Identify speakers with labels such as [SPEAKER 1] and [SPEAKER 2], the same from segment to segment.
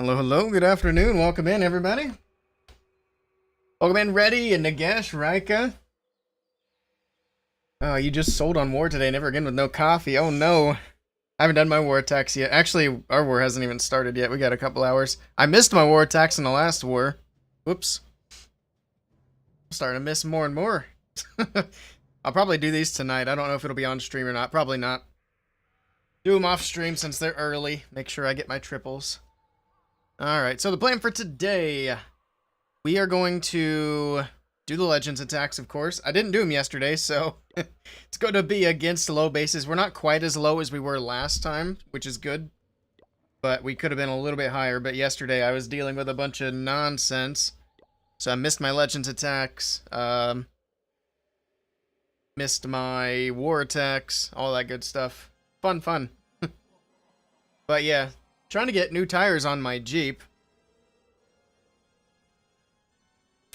[SPEAKER 1] Hello, hello, good afternoon. Welcome in, everybody. Welcome in, Reddy and Nagesh, Rika. Oh, you just sold on war today, never again with no coffee. Oh no. I haven't done my war attacks yet. Actually, our war hasn't even started yet. We got a couple hours. I missed my war attacks in the last war. Whoops. I'm starting to miss more and more. I'll probably do these tonight. I don't know if it'll be on stream or not. Probably not. Do them off stream since they're early. Make sure I get my triples. Alright, so the plan for today. We are going to do the Legends attacks, of course. I didn't do them yesterday, so it's going to be against low bases. We're not quite as low as we were last time, which is good. But we could have been a little bit higher. But yesterday I was dealing with a bunch of nonsense. So I missed my Legends attacks. Missed my war attacks. All that good stuff. Fun, fun. But yeah, trying to get new tires on my Jeep.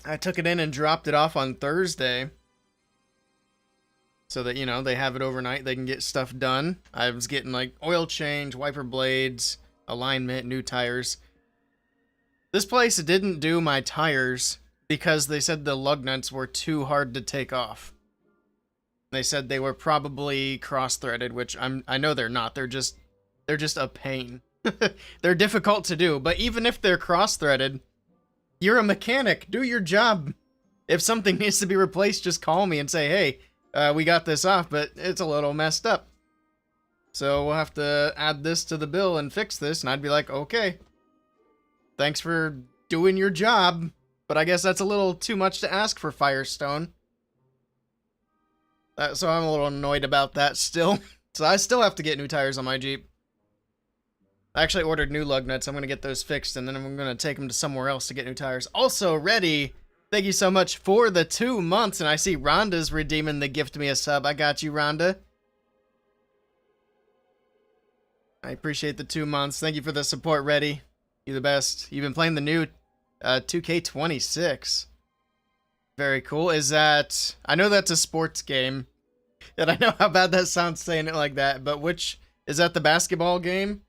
[SPEAKER 1] I took it in and dropped it off on Thursday. So that, you know, they have it overnight. They can get stuff done. I was getting, like, oil change, wiper blades, alignment, new tires. This place didn't do my tires because they said the lug nuts were too hard to take off. They said they were probably cross-threaded, which I know they're not. They're just a pain. They're difficult to do, but even if they're cross-threaded, you're a mechanic. Do your job. If something needs to be replaced, just call me and say, hey, we got this off, but it's a little messed up. So we'll have to add this to the bill and fix this. And I'd be like, okay, thanks for doing your job. But I guess that's a little too much to ask for Firestone. So I'm a little annoyed about that still. So I still have to get new tires on my Jeep. I actually ordered new lug nuts. I'm going to get those fixed, and then I'm going to take them to somewhere else to get new tires. Also, Reddy, thank you so much for the 2 months, and I see Rhonda's redeeming the gift me a sub. I got you, Rhonda. I appreciate the 2 months. Thank you for the support, Reddy. You're the best. You've been playing the new 2K26. Very cool. Is that... I know that's a sports game, and I know how bad that sounds saying it like that, but which... Is that the basketball game?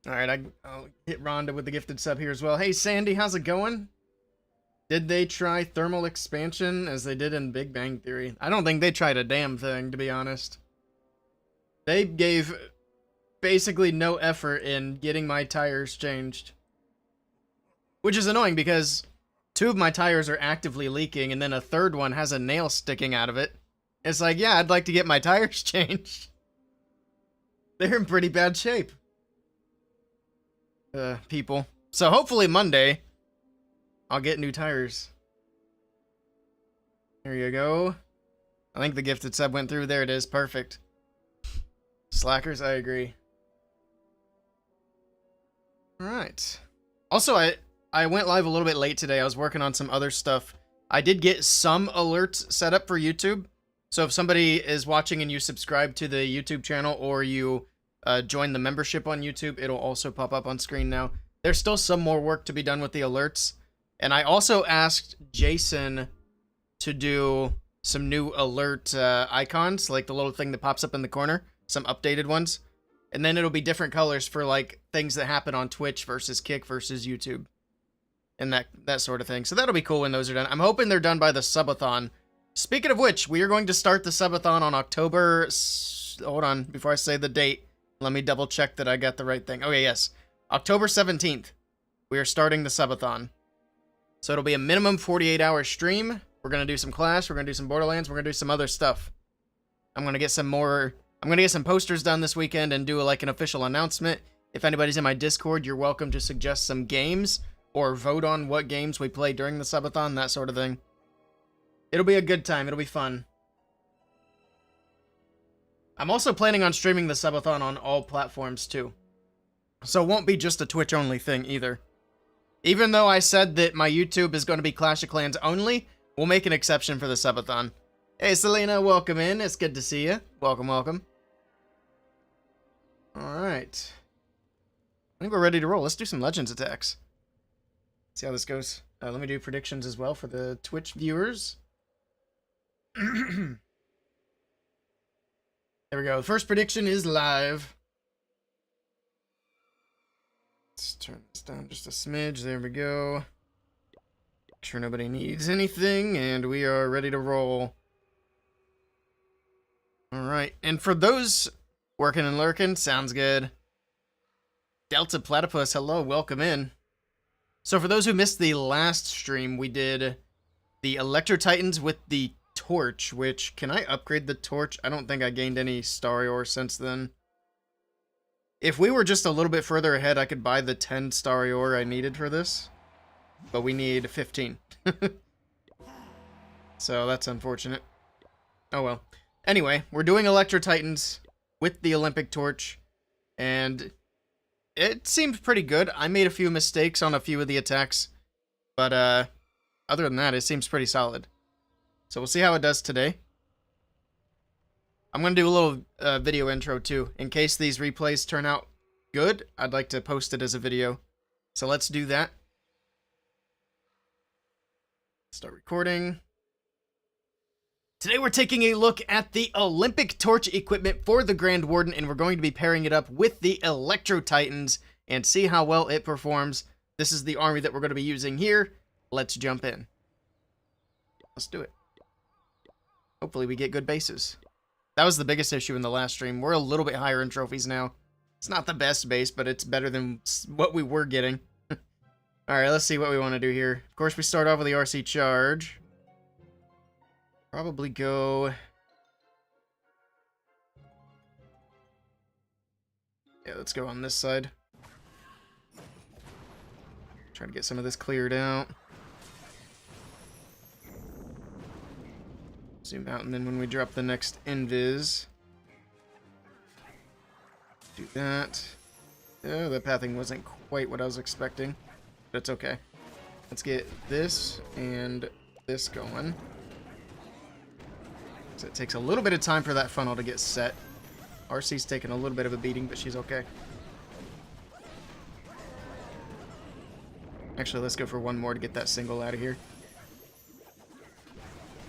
[SPEAKER 1] Alright, I'll hit Rhonda with the gifted sub here as well. Hey, Sandy, how's it going? Did they try thermal expansion as they did in Big Bang Theory? I don't think they tried a damn thing, to be honest. They gave basically no effort in getting my tires changed. Which is annoying because 2 of my tires are actively leaking and then a third one has a nail sticking out of it. It's like, yeah, I'd like to get my tires changed. They're in pretty bad shape. People. So hopefully Monday, I'll get new tires. There you go. I think the gifted sub went through. There it is. Perfect. Slackers, I agree. Alright. Also, I went live a little bit late today. I was working on some other stuff. I did get some alerts set up for YouTube. So if somebody is watching and you subscribe to the YouTube channel or you join the membership on YouTube, it'll also pop up on screen now. There's still some more work to be done with the alerts. And I also asked Jason to do some new alert icons, like the little thing that pops up in the corner, some updated ones. And then it'll be different colors for like things that happen on Twitch versus Kick versus YouTube. And that sort of thing. So that'll be cool when those are done. I'm hoping they're done by the subathon. Speaking of which, we are going to start the subathon on October... Hold on, before I say the date. Let me double check that I got the right thing. Okay, yes. October 17th. We are starting the subathon. So it'll be a minimum 48-hour stream. We're going to do some Clash. We're going to do some Borderlands. We're going to do some other stuff. I'm going to get some posters done this weekend and do like an official announcement. If anybody's in my Discord, you're welcome to suggest some games or vote on what games we play during the subathon, that sort of thing. It'll be a good time. It'll be fun. I'm also planning on streaming the subathon on all platforms too. So it won't be just a Twitch-only thing either. Even though I said that my YouTube is going to be Clash of Clans only, we'll make an exception for the subathon. Hey, Selena, welcome in. It's good to see you. Welcome, welcome. Alright. I think we're ready to roll. Let's do some Legends attacks. See how this goes. Let me do predictions as well for the Twitch viewers. There we go. The first prediction is live. Let's turn this down just a smidge. There we go. Make sure nobody needs anything, and we are ready to roll. Alright, and for those working and lurking, sounds good. Delta Platypus, hello, welcome in. So for those who missed the last stream, we did the Electro Titans with the torch, which, can I upgrade the torch? I don't think I gained any Starry Ore since then. If we were just a little bit further ahead, I could buy the 10 Starry Ore I needed for this. But we need 15. So that's unfortunate. Oh well. Anyway, we're doing Electro Titans with the Olympic torch, and it seemed pretty good. I made a few mistakes on a few of the attacks, but other than that, it seems pretty solid. So we'll see how it does today. I'm going to do a little video intro too. In case these replays turn out good, I'd like to post it as a video. So let's do that. Start recording. Today we're taking a look at the Olympic torch equipment for the Grand Warden, and we're going to be pairing it up with the Electro Titans and see how well it performs. This is the army that we're going to be using here. Let's jump in. Let's do it. Hopefully we get good bases. That was the biggest issue in the last stream. We're a little bit higher in trophies now. It's not the best base, but it's better than what we were getting. Alright, let's see what we want to do here. Of course, we start off with the RC charge. Probably go... Yeah, let's go on this side. Try to get some of this cleared out. Zoom out, and then when we drop the next invis, do that. Oh, the pathing wasn't quite what I was expecting, but it's okay. Let's get this and this going. So it takes a little bit of time for that funnel to get set. RC's taking a little bit of a beating, but she's okay. Actually, let's go for one more to get that single out of here.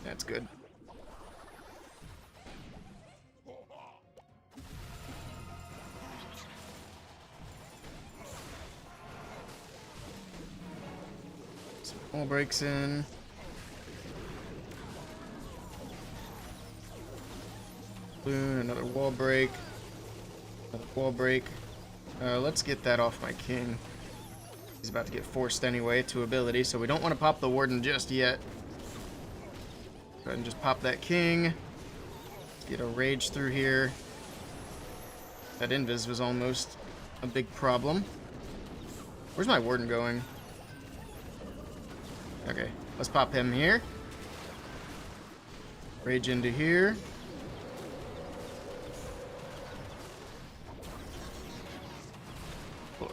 [SPEAKER 1] That's good. Some wall breaks in. Another wall break. Another wall break. Let's get that off my king. He's about to get forced anyway to ability, so we don't want to pop the warden just yet. Go ahead and just pop that king. Get a rage through here. That invis was almost a big problem. Where's my warden going? Okay, let's pop him here. Rage into here.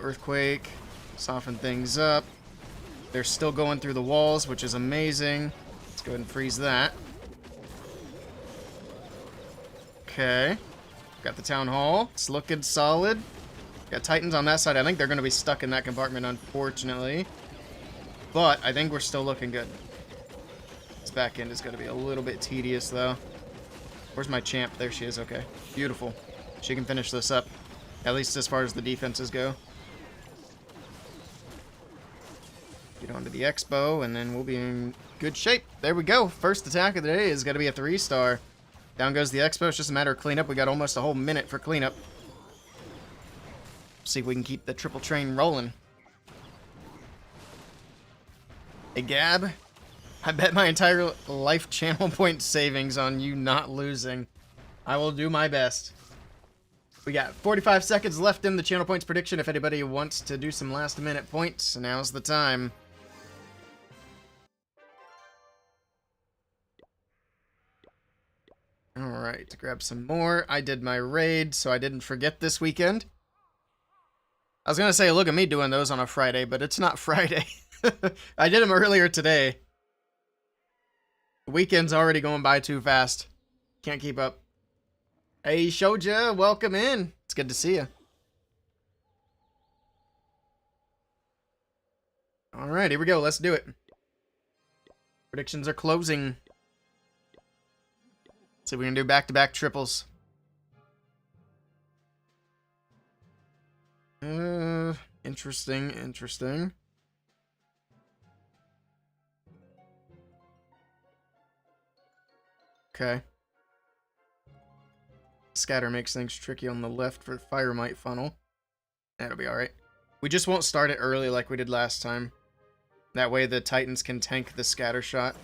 [SPEAKER 1] Earthquake, soften things up. They're still going through the walls, which is amazing. Let's go ahead and freeze that. Okay. Got the town hall. It's looking solid. Got Titans on that side. I think they're going to be stuck in that compartment, unfortunately. But I think we're still looking good. This back end is going to be a little bit tedious, though. Where's my champ? There she is. Okay. Beautiful. She can finish this up. At least as far as the defenses go. Get onto the expo, and then we'll be in good shape. There we go. First attack of the day is going to be a 3-star. Down goes the expo. It's just a matter of cleanup. We got almost a whole minute for cleanup. See if we can keep the triple train rolling. Hey, Gab. I bet my entire life channel point savings on you not losing. I will do my best. We got 45 seconds left in the channel points prediction. If anybody wants to do some last minute points, now's the time. Alright, to grab some more. I did my raid, so I didn't forget this weekend. I was going to say, look at me doing those on a Friday, but it's not Friday. I did them earlier today. The weekend's already going by too fast. Can't keep up. Hey, Shoja, welcome in. It's good to see you. Alright, here we go. Let's do it. Predictions are closing. So we're going to do back-to-back triples. Interesting, interesting. Okay. Scatter makes things tricky on the left for Fire Mite funnel. That'll be alright. We just won't start it early like we did last time. That way the Titans can tank the scatter shot.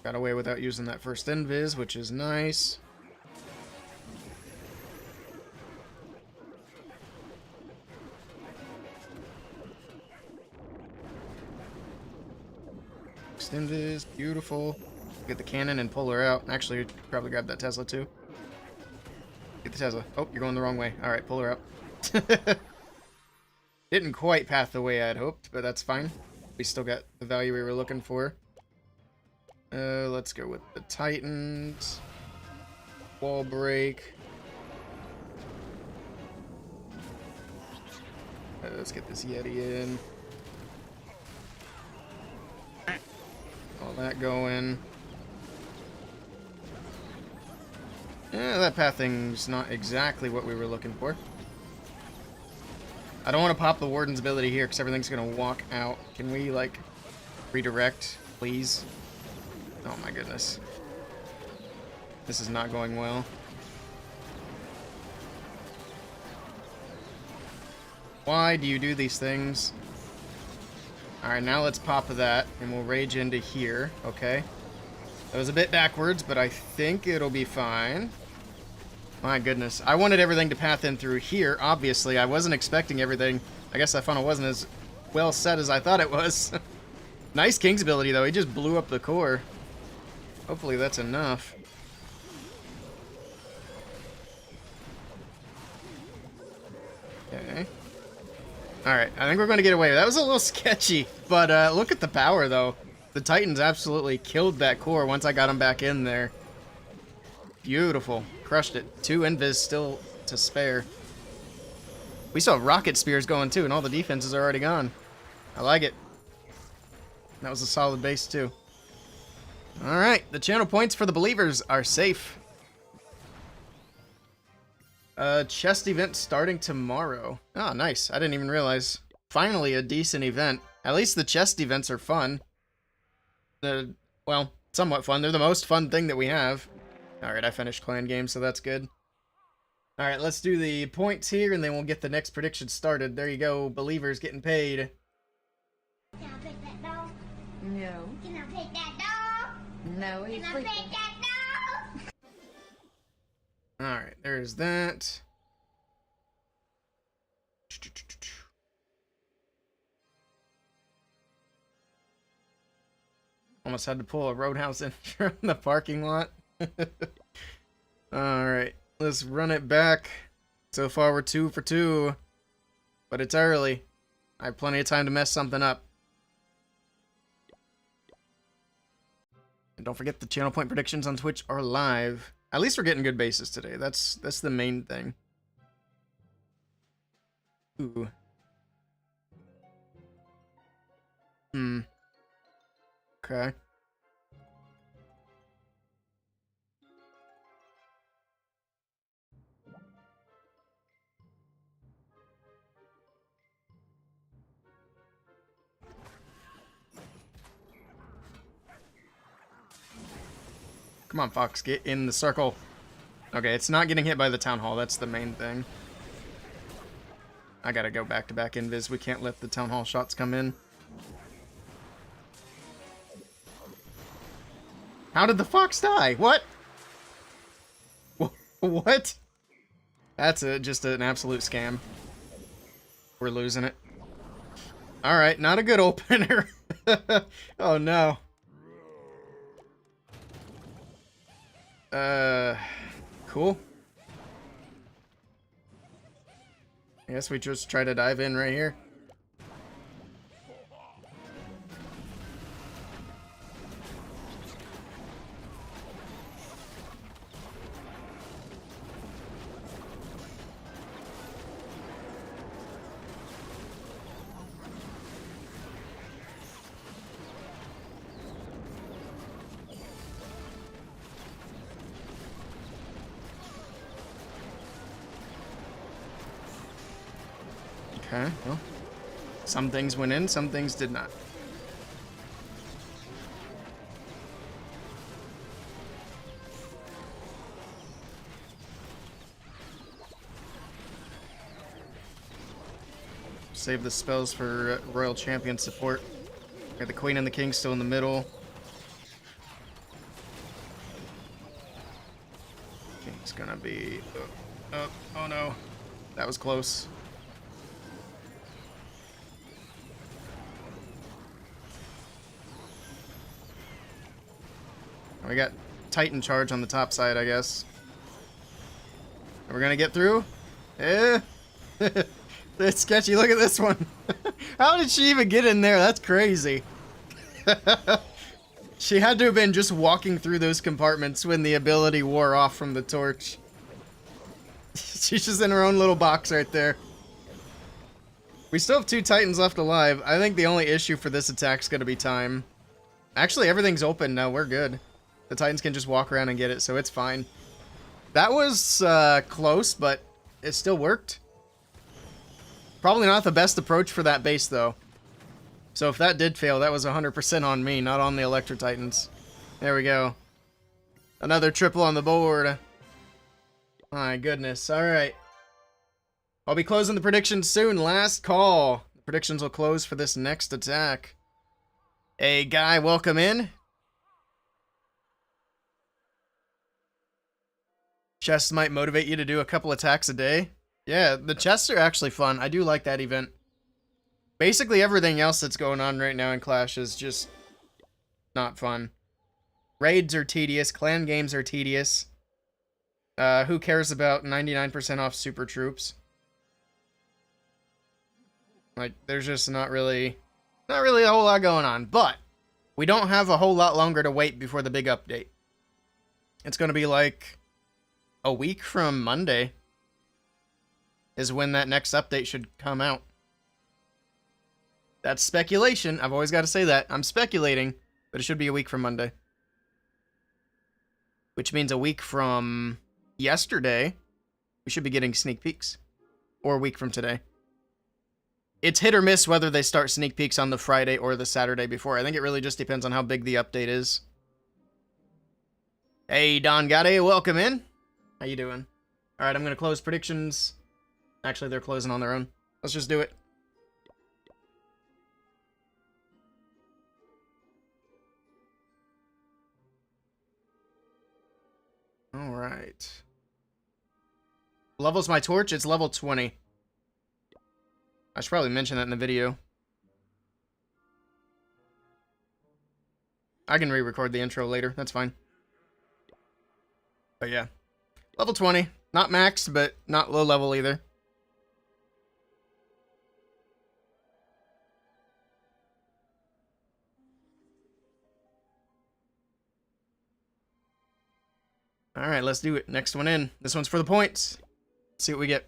[SPEAKER 1] Got away without using that first invis, which is nice. Next invis, beautiful. Get the cannon and pull her out. Actually, probably grab that Tesla too. Get the Tesla. Oh, you're going the wrong way. Alright, pull her out. Didn't quite path the way I'd hoped, but that's fine. We still got the value we were looking for. Let's go with the Titans. Wall break. Let's get this Yeti in. All that going. Yeah, that pathing's not exactly what we were looking for. I don't want to pop the Warden's ability here because everything's going to walk out. Can we, like, redirect, please? Oh my goodness. This is not going well. Why do you do these things? Alright, now let's pop that, and we'll rage into here. Okay. That was a bit backwards, but I think it'll be fine. My goodness. I wanted everything to path in through here, obviously. I wasn't expecting everything. I guess that funnel wasn't as well set as I thought it was. Nice King's ability, though. He just blew up the core. Hopefully that's enough. Okay. Alright, I think we're going to get away. That was a little sketchy, but look at the power, though. The Titans absolutely killed that core once I got them back in there. Beautiful. Crushed it. 2 invis still to spare. We saw rocket spears going, too, and all the defenses are already gone. I like it. That was a solid base, too. Alright, the channel points for the believers are safe. Chest event starting tomorrow. Oh, nice. I didn't even realize. Finally, a decent event. At least the chest events are fun. Well, somewhat fun. They're the most fun thing that we have. Alright, I finished clan game, so that's good. Alright, let's do the points here, and then we'll get the next prediction started. There you go, believers getting paid.
[SPEAKER 2] Can I pick that dog?
[SPEAKER 3] No.
[SPEAKER 2] Can I pick that dog?
[SPEAKER 3] No, he's
[SPEAKER 2] Can I
[SPEAKER 3] sleeping.
[SPEAKER 2] pick that dog?
[SPEAKER 1] Alright, there's that. Almost had to pull a roadhouse in from the parking lot. Alright, let's run it back. So far we're 2 for 2. But it's early. I have plenty of time to mess something up. And don't forget the channel point predictions on Twitch are live. At least we're getting good bases today. That's the main thing. Ooh. Okay. Come on, Fox, get in the circle. Okay, it's not getting hit by the town hall. That's the main thing. I gotta go back-to-back invis. We can't let the town hall shots come in. How did the fox die? What? What? That's just an absolute scam. We're losing it. Alright, not a good opener. Oh no. Cool. I guess we just try to dive in right here. Okay, well, some things went in, some things did not. Save the spells for Royal Champion support. Got the Queen and the King still in the middle. King's gonna be... oh no. That was close. We got Titan charge on the top side, I guess. We're gonna get through? Eh. It's sketchy. Look at this one. How did she even get in there? That's crazy. She had to have been just walking through those compartments when the ability wore off from the torch. She's just in her own little box right there. We still have 2 Titans left alive. I think the only issue for this attack is going to be time. Actually, everything's open now. We're good. The Titans can just walk around and get it, so it's fine. That was close, but it still worked. Probably not the best approach for that base, though. So if that did fail, that was 100% on me, not on the Electro Titans. There we go. Another triple on the board. My goodness. All right. I'll be closing the predictions soon. Last call. The predictions will close for this next attack. Hey, Guy, welcome in. Chests might motivate you to do a couple attacks a day. Yeah, the chests are actually fun. I do like that event. Basically, everything else that's going on right now in Clash is just not fun. Raids are tedious. Clan games are tedious. Who cares about 99% off super troops? Like, there's just not really a whole lot going on. But we don't have a whole lot longer to wait before the big update. It's going to be like a week from Monday is when that next update should come out. That's speculation. I've always got to say that. I'm speculating, but it should be a week from Monday. Which means a week from yesterday, we should be getting sneak peeks. Or a week from today. It's hit or miss whether they start sneak peeks on the Friday or the Saturday before. I think it really just depends on how big the update is. Hey, Don Gade, welcome in. How you doing? Alright, I'm going to close predictions. Actually, they're closing on their own. Let's just do it. Alright. Level's my torch? It's level 20. I should probably mention that in the video. I can re-record the intro later. That's fine. But yeah. Level 20. Not max, but not low level either. Alright, let's do it. Next one in. This one's for the points. Let's see what we get.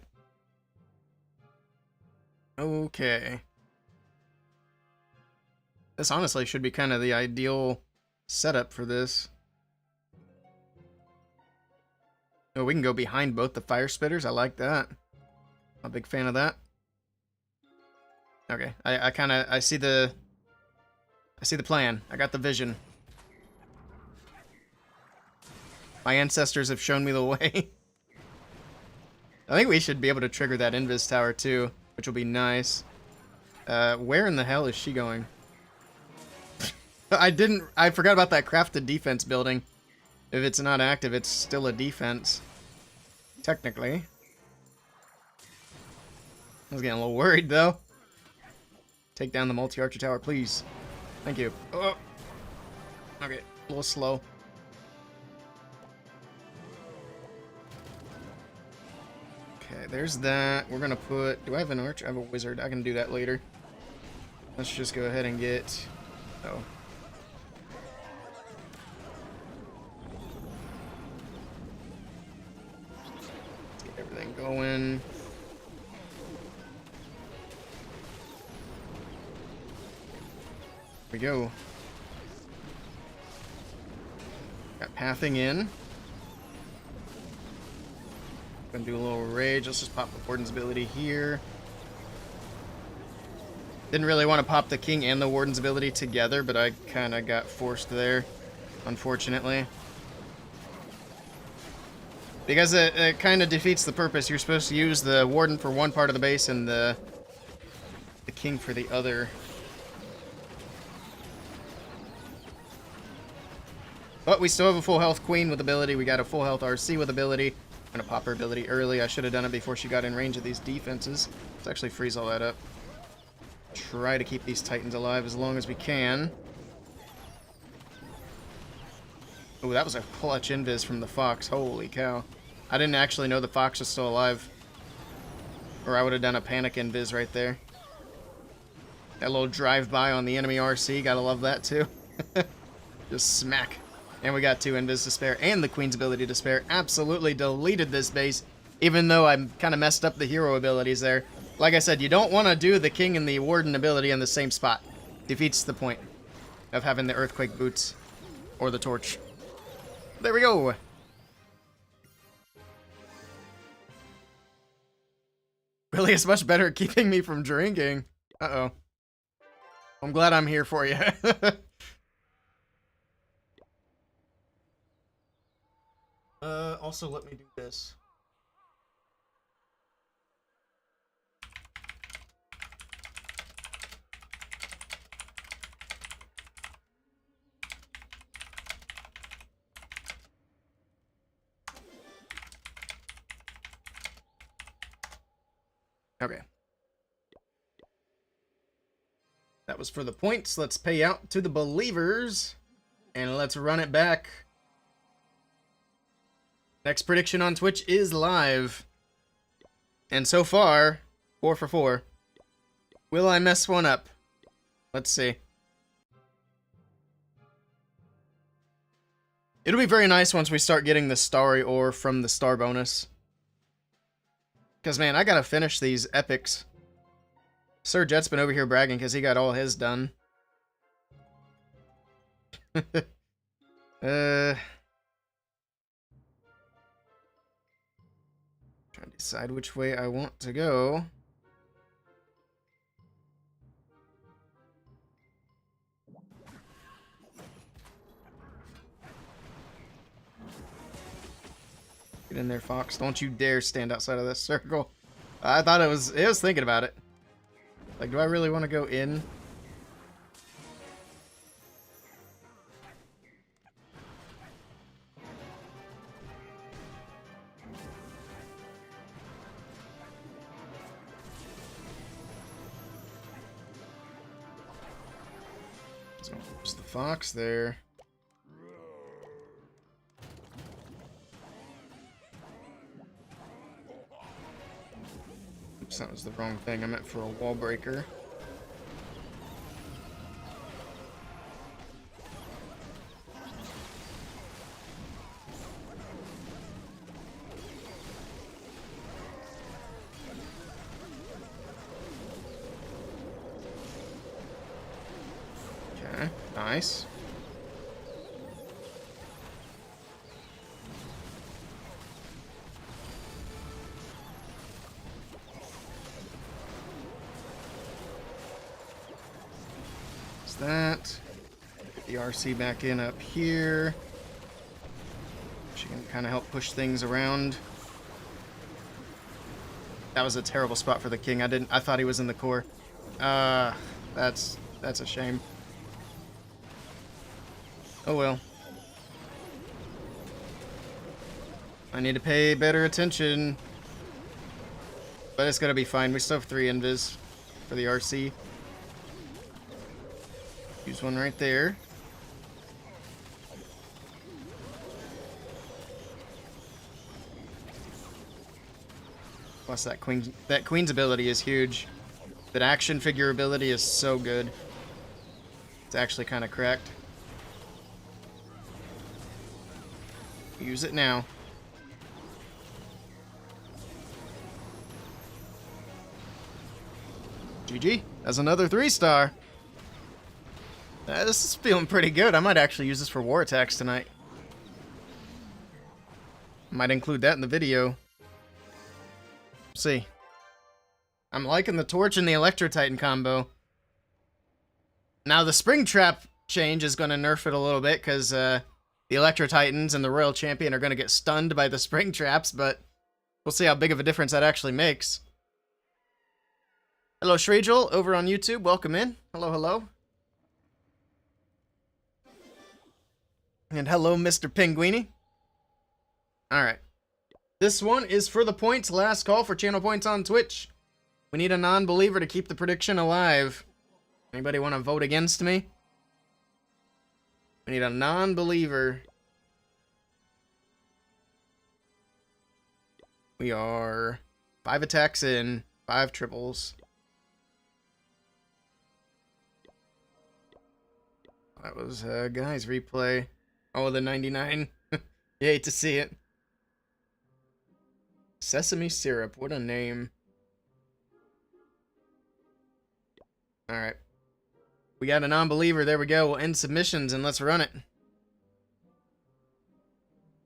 [SPEAKER 1] Okay. This honestly should be kind of the ideal setup for this. Oh, we can go behind both the fire spitters. I like that. I'm a big fan of that. Okay, I see the plan. I got the vision. My ancestors have shown me the way. I think we should be able to trigger that invis tower too, which will be nice. Where in the hell is she going? I forgot about that crafted defense building. If it's not active, it's still a defense. Technically. I was getting a little worried though. Take down the multi-archer tower, please. Thank you. Oh. Okay, a little slow. Okay, there's that. We're gonna put... Do I have an arch? I have a wizard. I can do that later. Let's just go ahead and get... Oh. Let's get everything going. Here we go. Got pathing in. Gonna do a little rage. Let's just pop the Warden's ability here. Didn't really want to pop the king and the warden's ability together, but I kind of got forced there, unfortunately. Because it kind of defeats the purpose. You're supposed to use the warden for one part of the base and the king for the other. But we still have a full health queen with ability. We got a full health RC with ability. I'm gonna pop her ability early. I should have done it before she got in range of these defenses. Let's actually freeze all that up. Try to keep these titans alive as long as we can. Oh, that was a clutch invis from the fox. Holy cow. I didn't actually know the fox was still alive. Or I would have done a panic invis right there. That little drive-by on the enemy RC. Gotta love that too. Just smack. And we got 2 invis to spare and the queen's ability to spare. Absolutely deleted this base. Even though I kind of messed up the hero abilities there. Like I said, you don't want to do the king and the warden ability in the same spot. Defeats the point of having the earthquake boots or the torch. There we go. Really is much better at keeping me from drinking. Uh-oh. I'm glad I'm here for you. Also let me do this. Okay. That was for the points. Let's pay out to the believers. And let's run it back. Next prediction on Twitch is live. And so far, 4 for 4. Will I mess one up? Let's see. It'll be very nice once we start getting the starry ore from the star bonus. Because, man, I gotta finish these epics. Sir Jet's been over here bragging because he got all his done. Trying to decide which way I want to go. Get in there, Fox. Don't you dare stand outside of this circle. I thought it was thinking about it. Like, do I really want to go in? So, there's the Fox there. Oops, that was the wrong thing. I meant for a wall breaker. Okay, nice. That. Get the RC back in up here. She can kind of help push things around. That was a terrible spot for the king. I thought he was in the core. That's a shame. Oh well. I need to pay better attention. But it's gonna be fine. We still have 3 invis for the RC. Use one right there. Plus that queen's ability is huge. That action figure ability is so good. It's actually kind of cracked. Use it now. GG. That's another 3-star. This is feeling pretty good. I might actually use this for war attacks tonight. Might include that in the video. See. I'm liking the Torch and the Electro Titan combo. Now the Spring Trap change is going to nerf it a little bit because the Electro Titans and the Royal Champion are going to get stunned by the Spring Traps, but we'll see how big of a difference that actually makes. Hello, Shreejul, over on YouTube. Welcome in. Hello, hello. And hello, Mr. Pinguini. Alright. This one is for the points. Last call for channel points on Twitch. We need a non-believer to keep the prediction alive. Anybody want to vote against me? We need a non-believer. We are 5 attacks in, 5 triples. That was guys replay. Oh, the 99. You hate to see it. Sesame syrup, what a name. Alright. We got a non-believer, there we go. We'll end submissions and let's run it.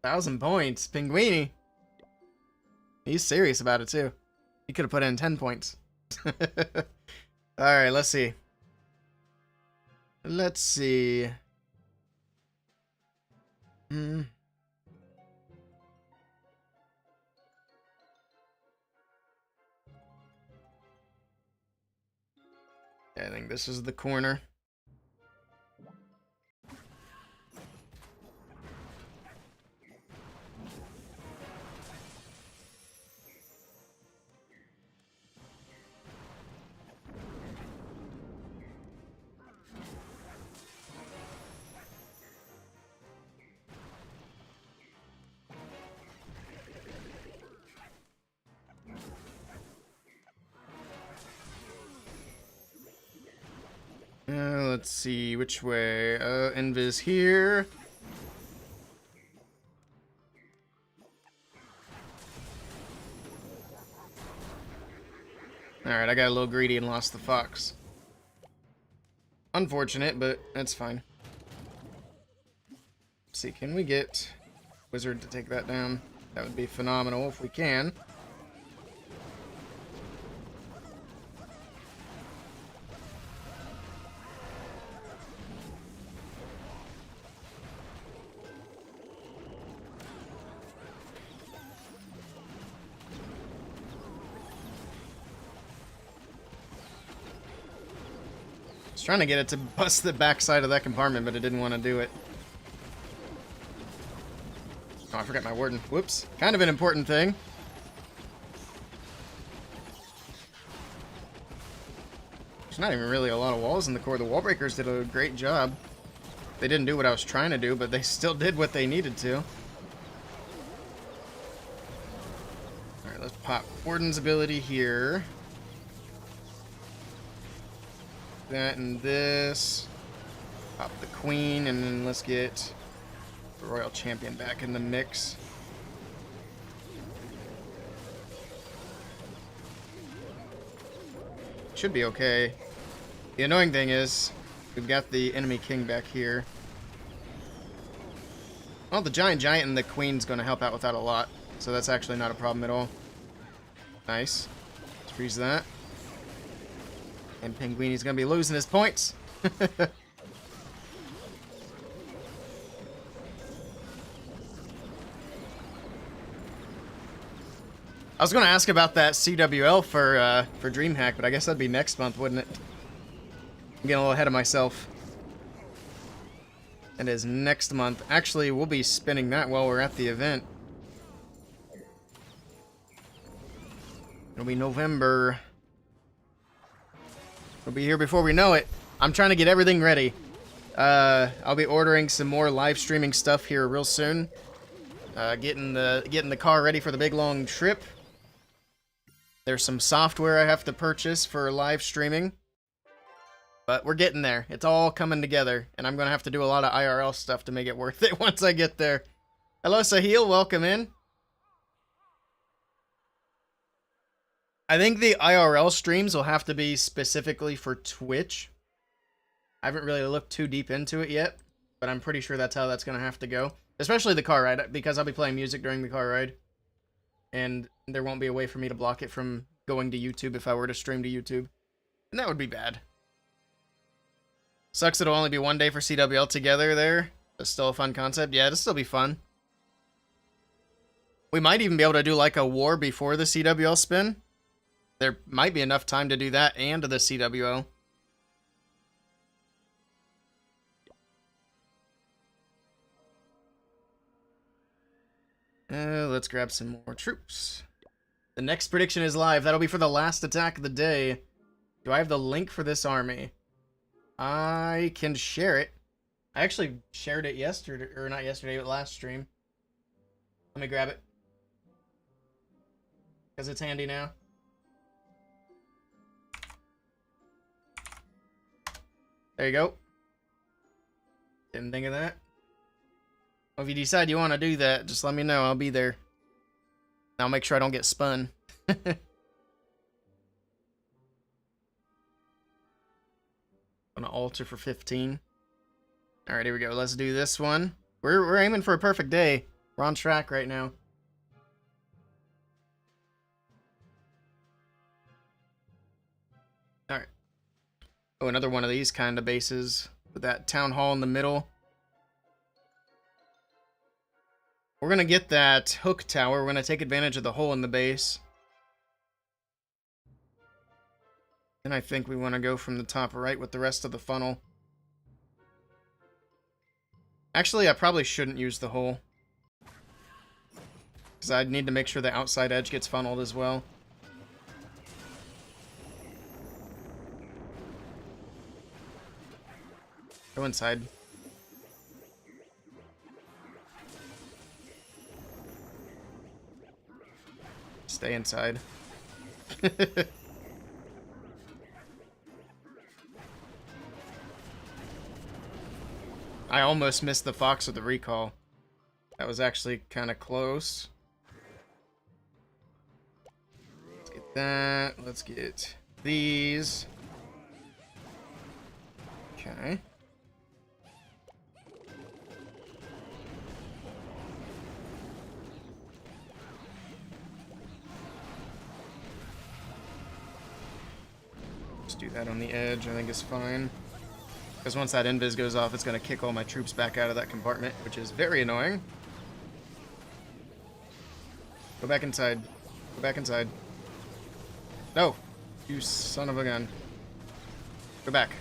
[SPEAKER 1] 1,000 points. Pinguini. He's serious about it too. He could have put in 10 points. Alright, let's see. Let's see. I think this is the corner. Let's see which way. Invis here. Alright, I got a little greedy and lost the fox. Unfortunate, but that's fine. Let's see, can we get Wizard to take that down? That would be phenomenal if we can. Trying to get it to bust the backside of that compartment, but it didn't want to do it. Oh, I forgot my warden. Whoops. Kind of an important thing. There's not even really a lot of walls in the core. The wall breakers did a great job. They didn't do what I was trying to do, but they still did what they needed to. Alright, let's pop Warden's ability here. That and this. Pop the queen, and then let's get the Royal Champion back in the mix. Should be okay. The annoying thing is, we've got the enemy king back here. Well, the giant and the queen's going to help out with that a lot, so that's actually not a problem at all. Nice. Let's freeze that. And Pinguini's gonna be losing his points. I was gonna ask about that CWL for DreamHack, but I guess that'd be next month, wouldn't it? I'm getting a little ahead of myself. It is next month. Actually, we'll be spinning that while we're at the event. It'll be November. We'll be here before we know it. I'm trying to get everything ready. I'll be ordering some more live streaming stuff here real soon. Getting the car ready for the big long trip. There's some software I have to purchase for live streaming. But we're getting there. It's all coming together, and I'm gonna have to do a lot of IRL stuff to make it worth it once I get there. Hello, Sahil. Welcome in. I think the IRL streams will have to be specifically for Twitch. I haven't really looked too deep into it yet, but I'm pretty sure that's how that's going to have to go. Especially the car ride, because I'll be playing music during the car ride. And there won't be a way for me to block it from going to YouTube if I were to stream to YouTube. And that would be bad. Sucks it'll only be 1 day for CWL together there. It's still a fun concept. Yeah, it'll still be fun. We might even be able to do like a war before the CWL spin. There might be enough time to do that and the CWL. Let's grab some more troops. The next prediction is live. That'll be for the last attack of the day. Do I have the link for this army? I can share it. I actually shared it yesterday, or not yesterday, but last stream. Let me grab it. Because it's handy now. There you go. Didn't think of that. Well, if you decide you want to do that, just let me know. I'll be there. I'll make sure I don't get spun. Gonna alter for 15. Alright, here we go. Let's do this one. We're aiming for a perfect day. We're on track right now. Alright. Oh, another one of these kind of bases with that town hall in the middle. We're going to get that hook tower. We're going to take advantage of the hole in the base. And I think we want to go from the top right with the rest of the funnel. Actually, I probably shouldn't use the hole. Because I'd need to make sure the outside edge gets funneled as well. Go inside. Stay inside. I almost missed the fox with the recall. That was actually kind of close. Let's get that. Let's get these. Okay. Just do that on the edge. I think it's fine. Because once that invis goes off, it's going to kick all my troops back out of that compartment, which is very annoying. Go back inside. Go back inside. No! You son of a gun. Go back.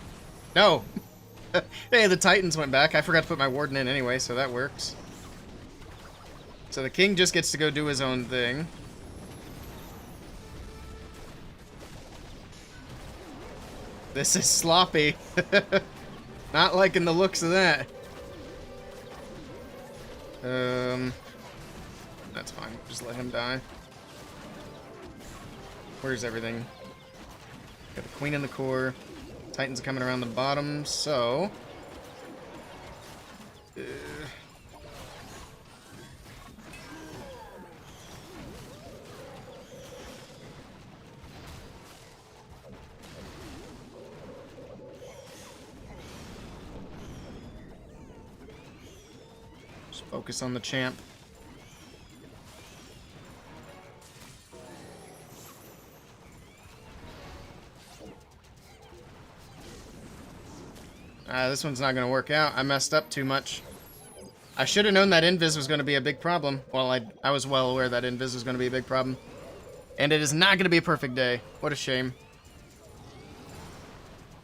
[SPEAKER 1] No! Hey, the Titans went back. I forgot to put my Warden in anyway, so that works. So the King just gets to go do his own thing. This is sloppy. Not liking the looks of that. That's fine. Just let him die. Where's everything? Got the Queen in the core. Titans are coming around the bottom, so... Focus on the champ. This one's not going to work out. I messed up too much. I should have known that invis was going to be a big problem. Well, I was well aware that invis was going to be a big problem. And it is not going to be a perfect day. What a shame.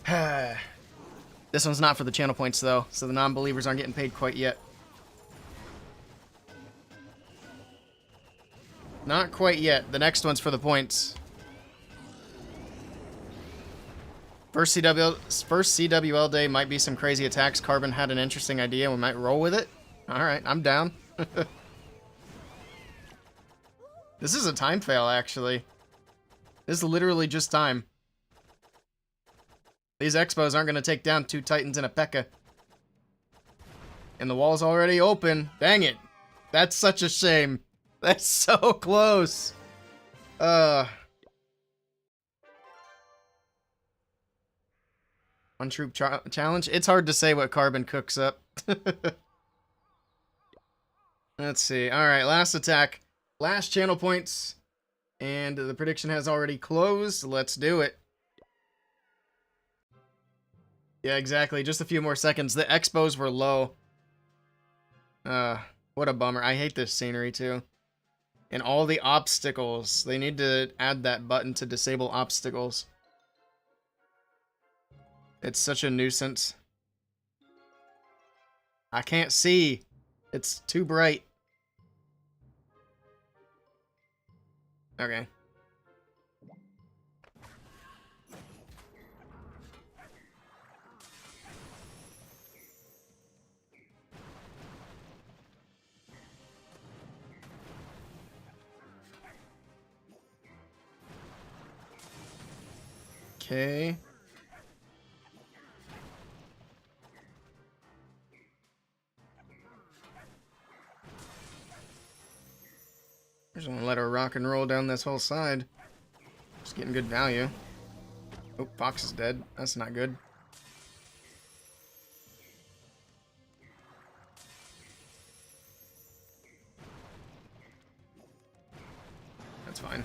[SPEAKER 1] This one's not for the channel points, though, so the non-believers aren't getting paid quite yet. Not quite yet. The next one's for the points. First CWL day might be some crazy attacks. Carbon had an interesting idea. We might roll with it. Alright, I'm down. This is a time fail, actually. This is literally just time. These Expos aren't going to take down 2 Titans and a P.E.K.K.A. And the wall's already open. Dang it. That's such a shame. That's so close. One troop challenge. It's hard to say what Carbon cooks up. Let's see. All right, last attack. Last channel points. And the prediction has already closed. Let's do it. Yeah, exactly. Just a few more seconds. The expos were low. What a bummer. I hate this scenery too. And all the obstacles. They need to add that button to disable obstacles. It's such a nuisance. I can't see. It's too bright. Okay. Okay. Just gonna let her rock and roll down this whole side. Just getting good value. Oh, Fox is dead. That's not good. That's fine.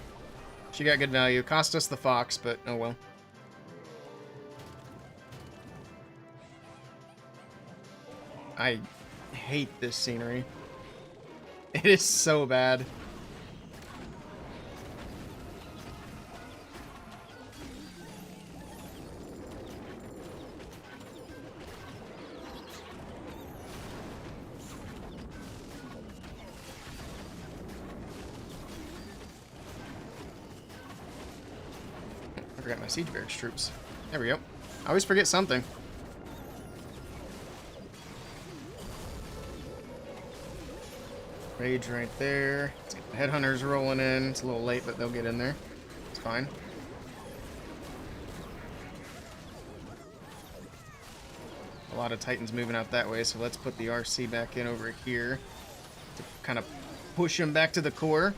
[SPEAKER 1] She got good value. Cost us the Fox, but oh well. I hate this scenery. It is so bad. I forgot my siege barracks troops. There we go. I always forget something. Rage right there. Let's get the headhunters rolling in. It's a little late, but they'll get in there. It's fine. A lot of Titans moving out that way, so let's put the RC back in over here to kind of push him back to the core.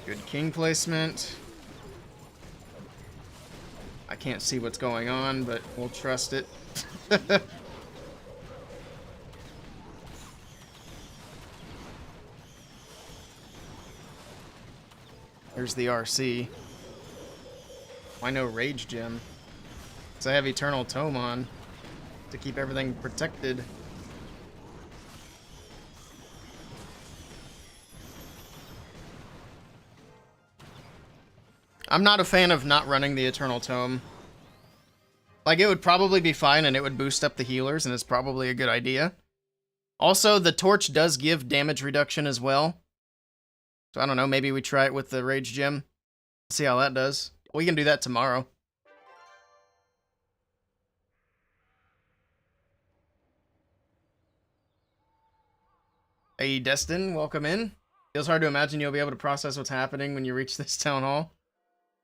[SPEAKER 1] Good king placement. I can't see what's going on, but we'll trust it. There's the RC. Why no Rage Gem? Because I have Eternal Tome on to keep everything protected. I'm not a fan of not running the Eternal Tome. Like, it would probably be fine and it would boost up the healers, and it's probably a good idea. Also, the torch does give damage reduction as well. So I don't know, maybe we try it with the Rage Gem. See how that does. We can do that tomorrow. Hey, Destin, welcome in. Feels hard to imagine you'll be able to process what's happening when you reach this town hall.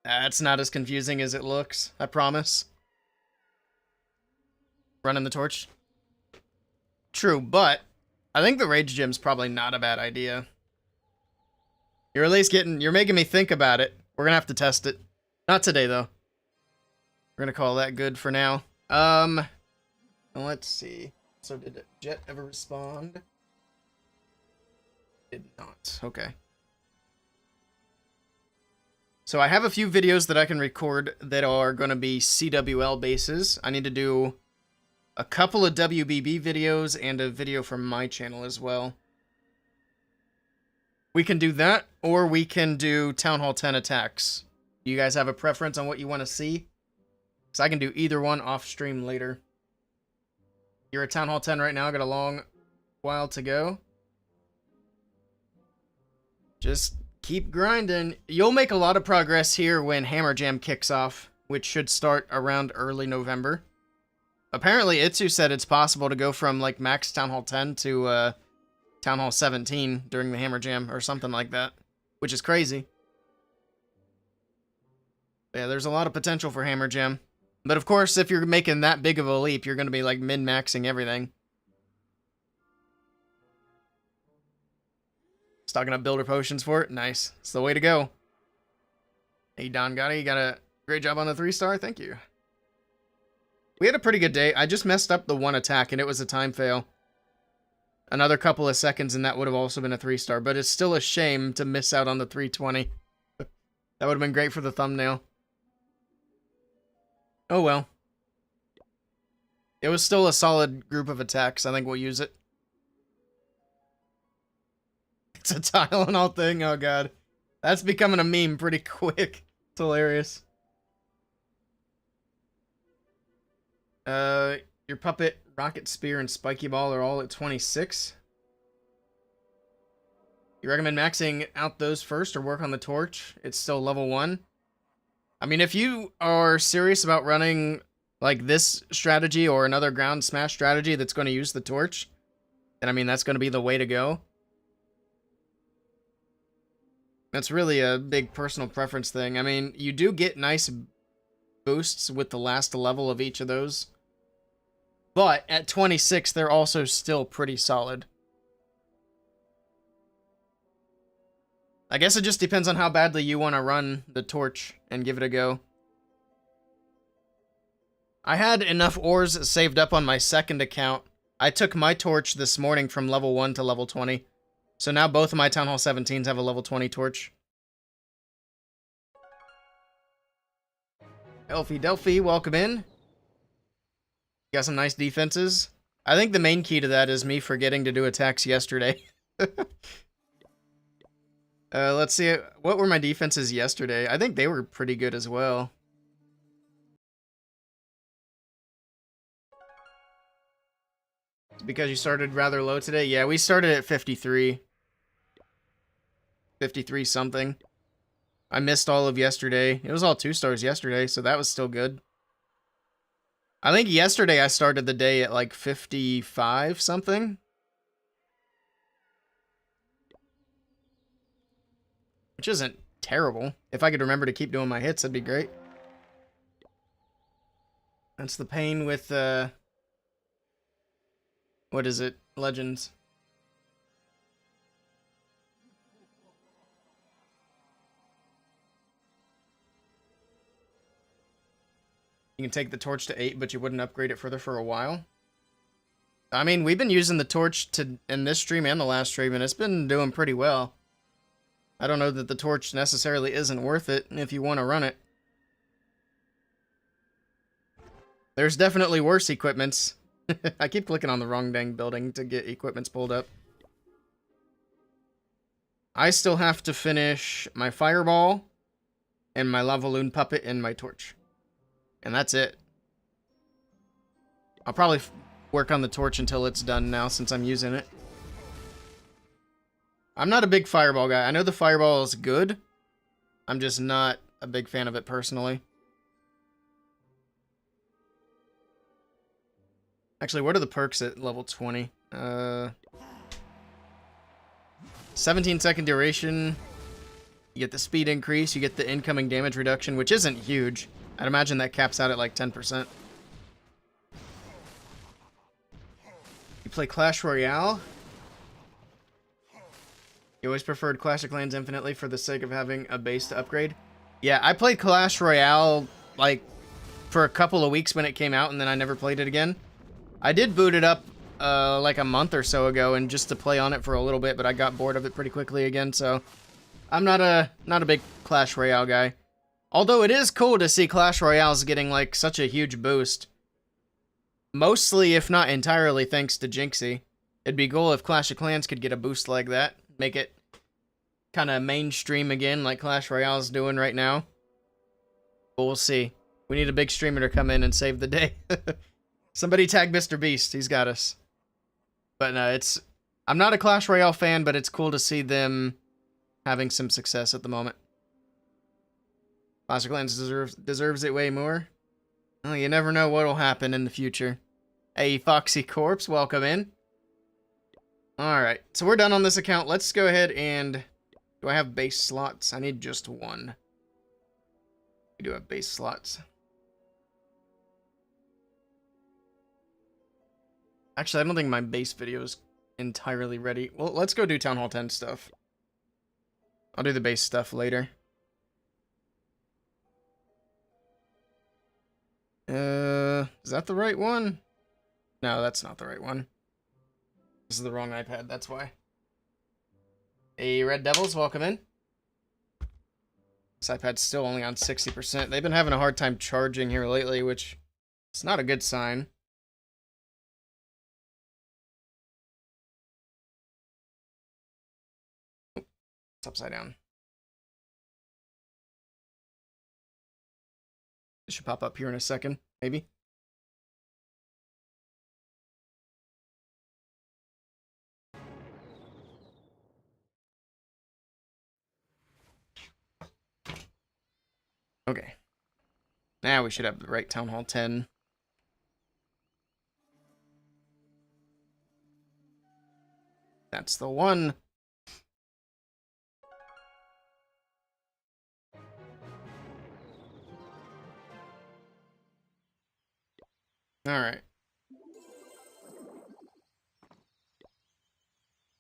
[SPEAKER 1] It's not as confusing as it looks, I promise. Running the torch. True, but I think the Rage Gem's probably not a bad idea. You're at least you're making me think about it. We're gonna have to test it. Not today, though. We're gonna call that good for now. Let's see. So did Jet ever respond? Did not. Okay. So I have a few videos that I can record that are gonna be CWL bases. I need to do a couple of WBB videos and a video from my channel as well. We can do that, or we can do Town Hall 10 attacks. Do you guys have a preference on what you want to see? Because I can do either one off stream later. You're at Town Hall 10 right now. Got a long while to go. Just keep grinding. You'll make a lot of progress here when Hammer Jam kicks off, which should start around early November. Apparently, Itsu said it's possible to go from like max Town Hall 10 to Town Hall 17 during the Hammer Jam or something like that, which is crazy. Yeah, there's a lot of potential for Hammer Jam. But of course, if you're making that big of a leap, you're going to be like min-maxing everything. Stocking up builder potions for it. Nice. It's the way to go. Hey, Don Gotti, you got a great job on the 3-star. Thank you. We had a pretty good day. I just messed up the one attack, and it was a time fail. Another couple of seconds, and that would have also been a 3-star. But it's still a shame to miss out on the 320. That That would have been great for the thumbnail. Oh well. It was still a solid group of attacks. I think we'll use it. It's a Tylenol thing. Oh god. That's becoming a meme pretty quick. It's hilarious. Your puppet, rocket spear, and spiky ball are all at 26. You recommend maxing out those first or work on the torch? It's still level 1. I mean, if you are serious about running like this strategy or another ground smash strategy that's going to use the torch, then I mean, that's going to be the way to go. That's really a big personal preference thing. I mean, you do get nice boosts with the last level of each of those. But at 26, they're also still pretty solid. I guess it just depends on how badly you want to run the torch and give it a go. I had enough ores saved up on my second account. I took my torch this morning from level 1 to level 20. So now both of my Town Hall 17s have a level 20 torch. Elfie Delphi, welcome in. Got some nice defenses. I think the main key to that is me forgetting to do attacks yesterday. Let's see. What were my defenses yesterday? I think they were pretty good as well. Because you started rather low today? Yeah, we started at 53. 53 something. I missed all of yesterday. It was all 2 stars yesterday, so that was still good. I think yesterday I started the day at like 55 something. Which isn't terrible. If I could remember to keep doing my hits, that'd be great. That's the pain with, what is it? Legends. You can take the torch to 8, but you wouldn't upgrade it further for a while. I mean, we've been using the torch in this stream and the last stream, and it's been doing pretty well. I don't know that the torch necessarily isn't worth it if you want to run it. There's definitely worse equipments. I keep clicking on the wrong dang building to get equipments pulled up. I still have to finish my fireball and my lava loon puppet and my torch. And that's it. I'll probably work on the torch until it's done now since I'm using it. I'm not a big fireball guy. I know the fireball is good. I'm just not a big fan of it personally. Actually, what are the perks at level 20? 17-second duration. You get the speed increase. You get the incoming damage reduction, which isn't huge. I'd imagine that caps out at like 10%. You play Clash Royale. You always preferred Clash of Clans infinitely for the sake of having a base to upgrade. Yeah, I played Clash Royale like for a couple of weeks when it came out, and then I never played it again. I did boot it up like a month or so ago, and just to play on it for a little bit, but I got bored of it pretty quickly again. So I'm not a big Clash Royale guy. Although it is cool to see Clash Royale's getting like such a huge boost. Mostly, if not entirely, thanks to Jinxie. It'd be cool if Clash of Clans could get a boost like that. Make it kind of mainstream again like Clash Royale's doing right now. But we'll see. We need a big streamer to come in and save the day. Somebody tag Mr. Beast. He's got us. But no, I'm not a Clash Royale fan, but it's cool to see them having some success at the moment. Clash of Clans deserves it way more. Well, you never know what'll happen in the future. Hey, Foxy Corpse, welcome in. Alright, so we're done on this account. Let's go ahead and... Do I have base slots? I need just one. We do have base slots. Actually, I don't think my base video is entirely ready. Well, let's go do Town Hall 10 stuff. I'll do the base stuff later. Is that the right one? No, that's not the right one. This is the wrong iPad, that's why. Hey, Red Devils, welcome in. This iPad's still only on 60%. They've been having a hard time charging here lately, which is not a good sign. It's upside down. It should pop up here in a second, maybe. Okay. Now we should have the right Town Hall 10. That's the one. Alright.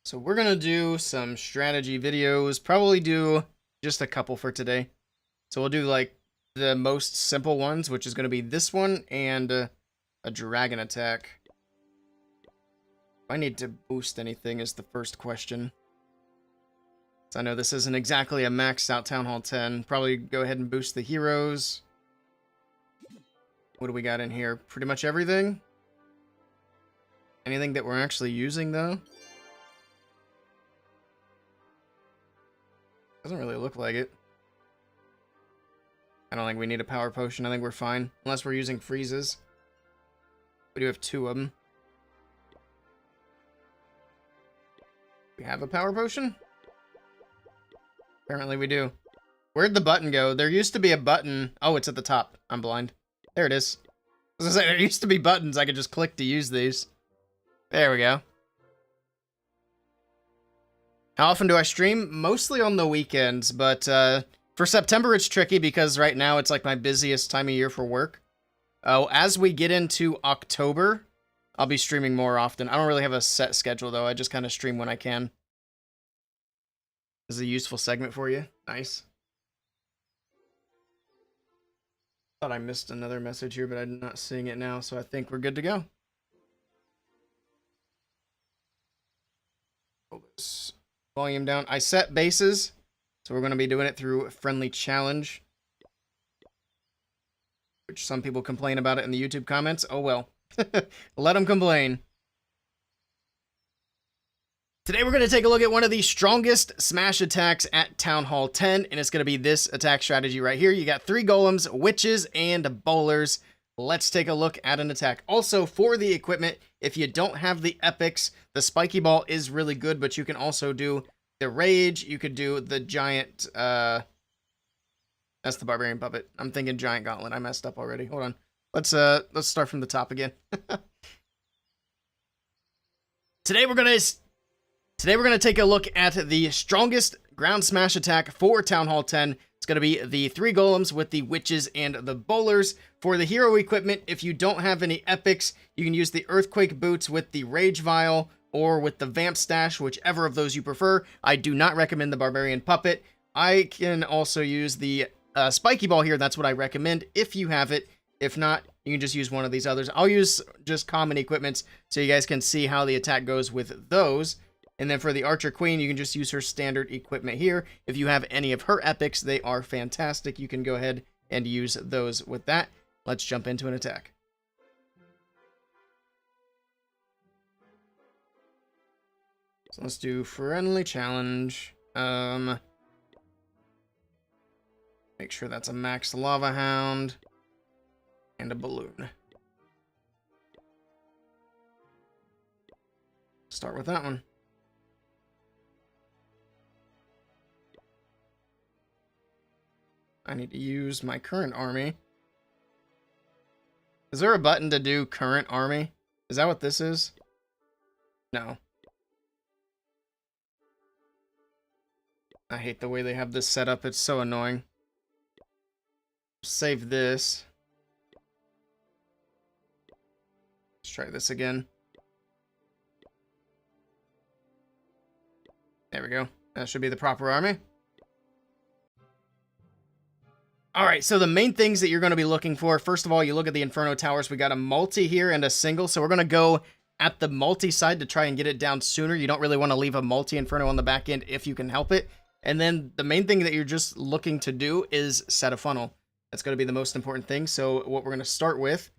[SPEAKER 1] So we're gonna do some strategy videos. Probably do just a couple for today. So we'll do like the most simple ones, which is gonna be this one and a dragon attack. If I need to boost anything is the first question. So I know this isn't exactly a maxed out Town Hall 10. Probably go ahead and boost the heroes. What do we got in here? Pretty much everything. Anything that we're actually using, though? Doesn't really look like it. I don't think we need a power potion. I think we're fine. Unless we're using freezes. We do have 2 of them. We have a power potion? Apparently we do. Where'd the button go? There used to be a button. Oh, it's at the top. I'm blind. There it is. I was gonna say, there used to be buttons I could just click to use these. There we go. How often do I stream? Mostly on the weekends, but for September it's tricky because right now it's like my busiest time of year for work. Oh, as we get into October, I'll be streaming more often. I don't really have a set schedule though. I just kind of stream when I can. This is a useful segment for you. Nice. Thought I missed another message here, but I'm not seeing it now, so I think we're good to go. Pull this volume down. I set bases, so we're going to be doing it through a friendly challenge, which some people complain about it in the YouTube comments. Oh well. Let them complain. Today we're going to take a look at one of the strongest smash attacks at Town Hall 10, and it's going to be this attack strategy right here. You got 3 golems, witches, and bowlers. Let's take a look at an attack. Also, for the equipment, if you don't have the epics, the spiky ball is really good, but you can also do the rage. You could do the giant, that's the barbarian puppet. I'm thinking giant gauntlet. I messed up already. Hold on. Let's start from the top again. Today we're gonna take a look at the strongest ground smash attack for Town Hall 10. It's gonna be the 3 golems with the witches and the bowlers. For the hero equipment, if you don't have any epics, you can use the earthquake boots with the rage vial or with the vamp stash, whichever of those you prefer. I do not recommend the barbarian puppet. I can also use the spiky ball here. That's what I recommend if you have it. If not, you can just use one of these others. I'll use just common equipments so you guys can see how the attack goes with those. And then for the Archer Queen, you can just use her standard equipment here. If you have any of her epics, they are fantastic. You can go ahead and use those with that. Let's jump into an attack. So let's do friendly challenge. Make sure that's a max lava hound and a balloon. Start with that one. I need to use my current army. Is there a button to do current army? Is that what this is? No. I hate the way they have this set up. It's so annoying. Save this. Let's try this again. There we go. That should be the proper army. Alright, so the main things that you're going to be looking for, first of all, you look at the Inferno Towers. We got a multi here and a single, so we're going to go at the multi side to try and get it down sooner. You don't really want to leave a multi Inferno on the back end if you can help it. And then the main thing that you're just looking to do is set a funnel. That's going to be the most important thing. So what we're going to start with,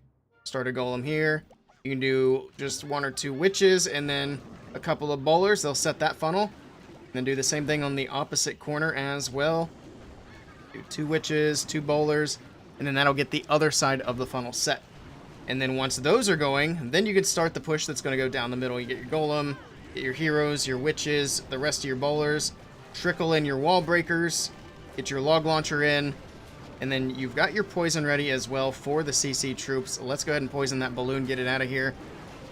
[SPEAKER 1] start a golem here. You can do just 1 or 2 witches and then a couple of bowlers. They'll set that funnel. And then do the same thing on the opposite corner as well. Do 2 witches, 2 bowlers, and then that'll get the other side of the funnel set. And then once those are going, then you can start the push that's going to go down the middle. You get your golem, get your heroes, your witches, the rest of your bowlers, trickle in your wall breakers, get your log launcher in, and then you've got your poison ready as well for the CC troops. Let's go ahead and poison that balloon, get it out of here.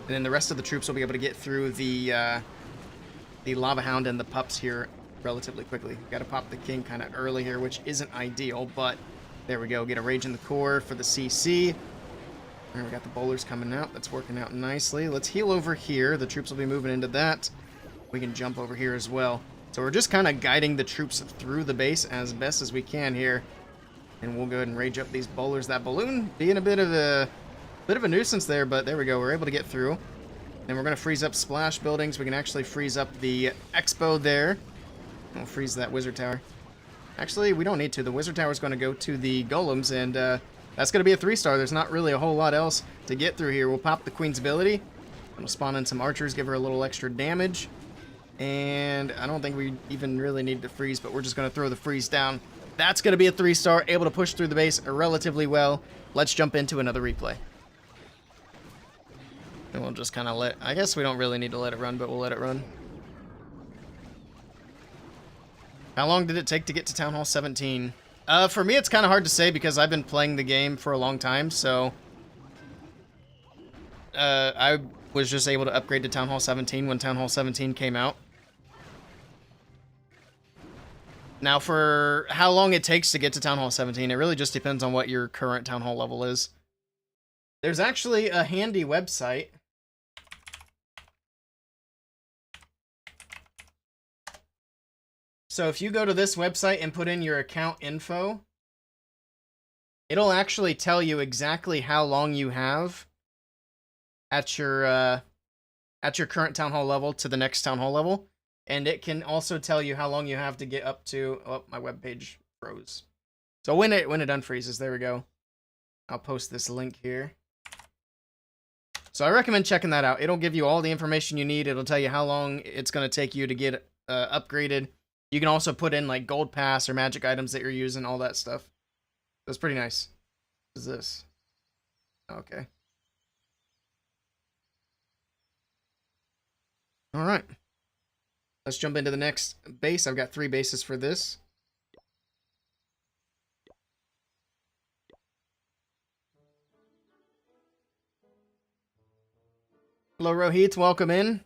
[SPEAKER 1] And then the rest of the troops will be able to get through the Lava Hound and the pups here relatively quickly. Got to pop the king kind of early here, which isn't ideal, but there we go. Get a Rage in the Core for the CC. All right, we got the bowlers coming out. That's working out nicely. Let's heal over here. The troops will be moving into that. We can jump over here as well. So we're just kind of guiding the troops through the base as best as we can here. And we'll go ahead and rage up these bowlers. That balloon being a bit of a nuisance there, but there we go. We're able to get through. And we're going to freeze up splash buildings. We can actually freeze up the expo there. We'll freeze that wizard tower. Actually, we don't need to. The wizard tower is going to go to the golems, and that's going to be a 3-star. There's not really a whole lot else to get through here. We'll pop the queen's ability. We'll spawn in some archers, give her a little extra damage. And I don't think we even really need to freeze, but we're just going to throw the freeze down. That's going to be a 3-star, able to push through the base relatively well. Let's jump into another replay. And we'll just kind of I guess we don't really need to let it run, but we'll let it run. How long did it take to get to Town Hall 17? For me, it's kind of hard to say because I've been playing the game for a long time, so I was just able to upgrade to Town Hall 17 when Town Hall 17 came out. Now, for how long it takes to get to Town Hall 17, it really just depends on what your current Town Hall level is. There's actually a handy website. So if you go to this website and put in your account info, it'll actually tell you exactly how long you have at your current Town Hall level to the next Town Hall level. And it can also tell you how long you have to get up to... Oh, my webpage froze. So when it unfreezes, there we go. I'll post this link here. So I recommend checking that out. It'll give you all the information you need. It'll tell you how long it's going to take you to get upgraded. You can also put in like gold pass or magic items that you're using, all that stuff. That's pretty nice. What is this? Okay. All right. Let's jump into the next base. I've got 3 bases for this. Hello, Rohit. Welcome in.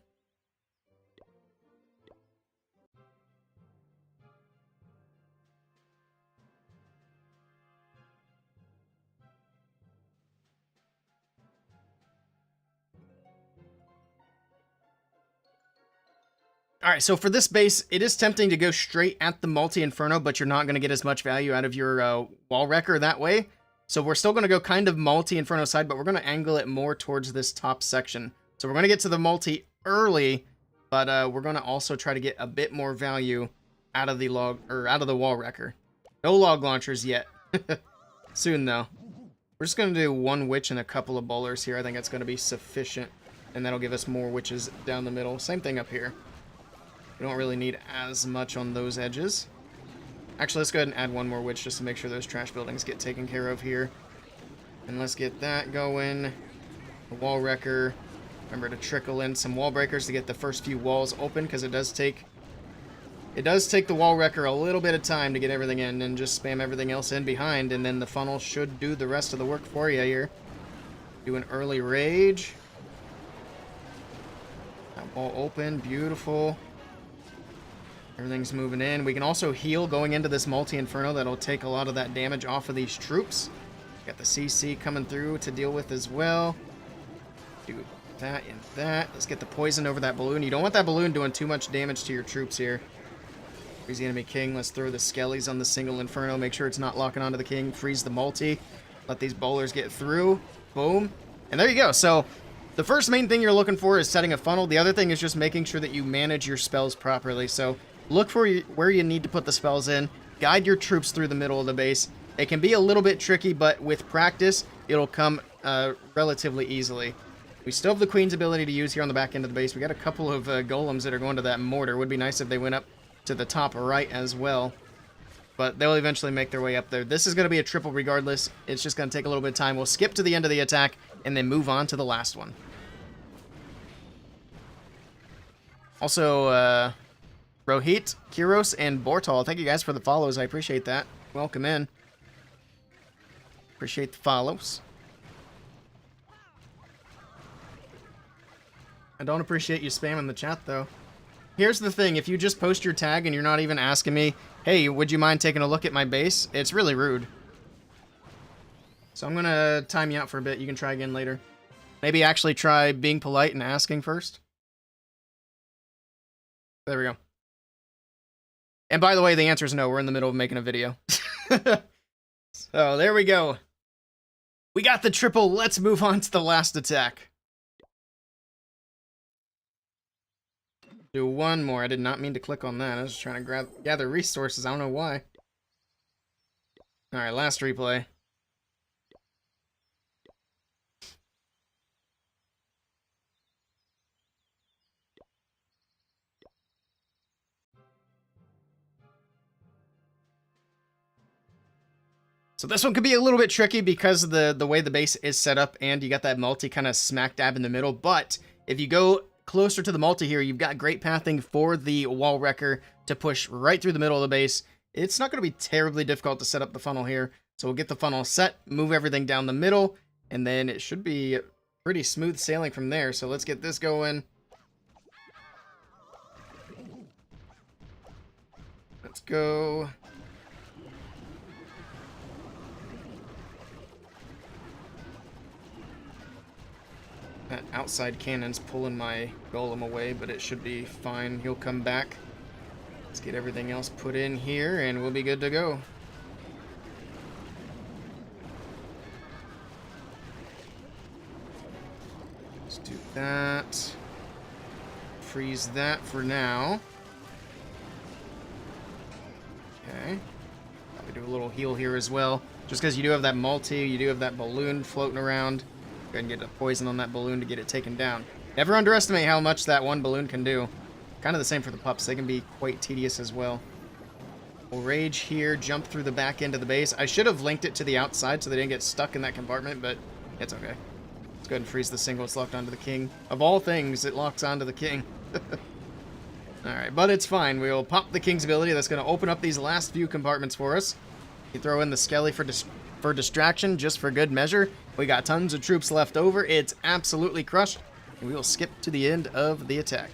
[SPEAKER 1] Alright, so for this base, it is tempting to go straight at the multi-inferno, but you're not going to get as much value out of your wall wrecker that way. So we're still going to go kind of multi-inferno side, but we're going to angle it more towards this top section. So we're going to get to the multi early, but we're going to also try to get a bit more value out of the wall wrecker. No log launchers yet. Soon though. We're just going to do 1 witch and a couple of bowlers here. I think that's going to be sufficient, and that'll give us more witches down the middle. Same thing up here. We don't really need as much on those edges. Actually, let's go ahead and add 1 more witch just to make sure those trash buildings get taken care of here. And let's get that going. The wall wrecker. Remember to trickle in some wall breakers to get the first few walls open, because it does take the wall wrecker a little bit of time to get everything in, and just spam everything else in behind, and then the funnel should do the rest of the work for you here. Do an early rage. That wall open, beautiful. Everything's moving in. We can also heal going into this multi-inferno. That'll take a lot of that damage off of these troops. Got the CC coming through to deal with as well. Do that and that. Let's get the poison over that balloon. You don't want that balloon doing too much damage to your troops here. Freeze the enemy king. Let's throw the skellies on the single inferno. Make sure it's not locking onto the king. Freeze the multi. Let these bowlers get through. Boom. And there you go. So the first main thing you're looking for is setting a funnel. The other thing is just making sure that you manage your spells properly. So Look for where you need to put the spells in. Guide your troops through the middle of the base. It can be a little bit tricky, but with practice, it'll come relatively easily. We still have the Queen's ability to use here on the back end of the base. We got a couple of golems that are going to that mortar. Would be nice if they went up to the top right as well. But they'll eventually make their way up there. This is going to be a triple regardless. It's just going to take a little bit of time. We'll skip to the end of the attack and then move on to the last one. Also, Rohit, Kiros, and Bortal, thank you guys for the follows. I appreciate that. Welcome in. Appreciate the follows. I don't appreciate you spamming the chat, though. Here's the thing. If you just post your tag and you're not even asking me, hey, would you mind taking a look at my base? It's really rude. So I'm going to time you out for a bit. You can try again later. Maybe actually try being polite and asking first. There we go. And by the way, the answer is no. We're in the middle of making a video. So there we go. We got the triple. Let's move on to the last attack. Do one more. I did not mean to click on that. I was just trying to gather resources. I don't know why. Alright, last replay. So this one could be a little bit tricky because of the way the base is set up and you got that multi kind of smack dab in the middle. But if you go closer to the multi here, you've got great pathing for the wall wrecker to push right through the middle of the base. It's not going to be terribly difficult to set up the funnel here. So we'll get the funnel set, move everything down the middle, and then it should be pretty smooth sailing from there. So let's get this going. Let's go. That outside cannon's pulling my golem away, but it should be fine. He'll come back. Let's get everything else put in here, and we'll be good to go. Let's do that. Freeze that for now. Okay. Probably do a little heal here as well. Just because you do have that multi, you do have that balloon floating around. Go ahead and get a poison on that balloon to get it taken down. Never underestimate how much that one balloon can do. Kind of the same for the pups. They can be quite tedious as well. We'll rage here, jump through the back end of the base. I should have linked it to the outside so they didn't get stuck in that compartment, but it's okay. Let's go ahead and freeze the single. It's locked onto the king. Of all things, it locks onto the king. Alright, but it's fine. We'll pop the king's ability. That's going to open up these last few compartments for us. You throw in the skelly for distraction, just for good measure. We got tons of troops left over. It's absolutely crushed. And we will skip to the end of the attack.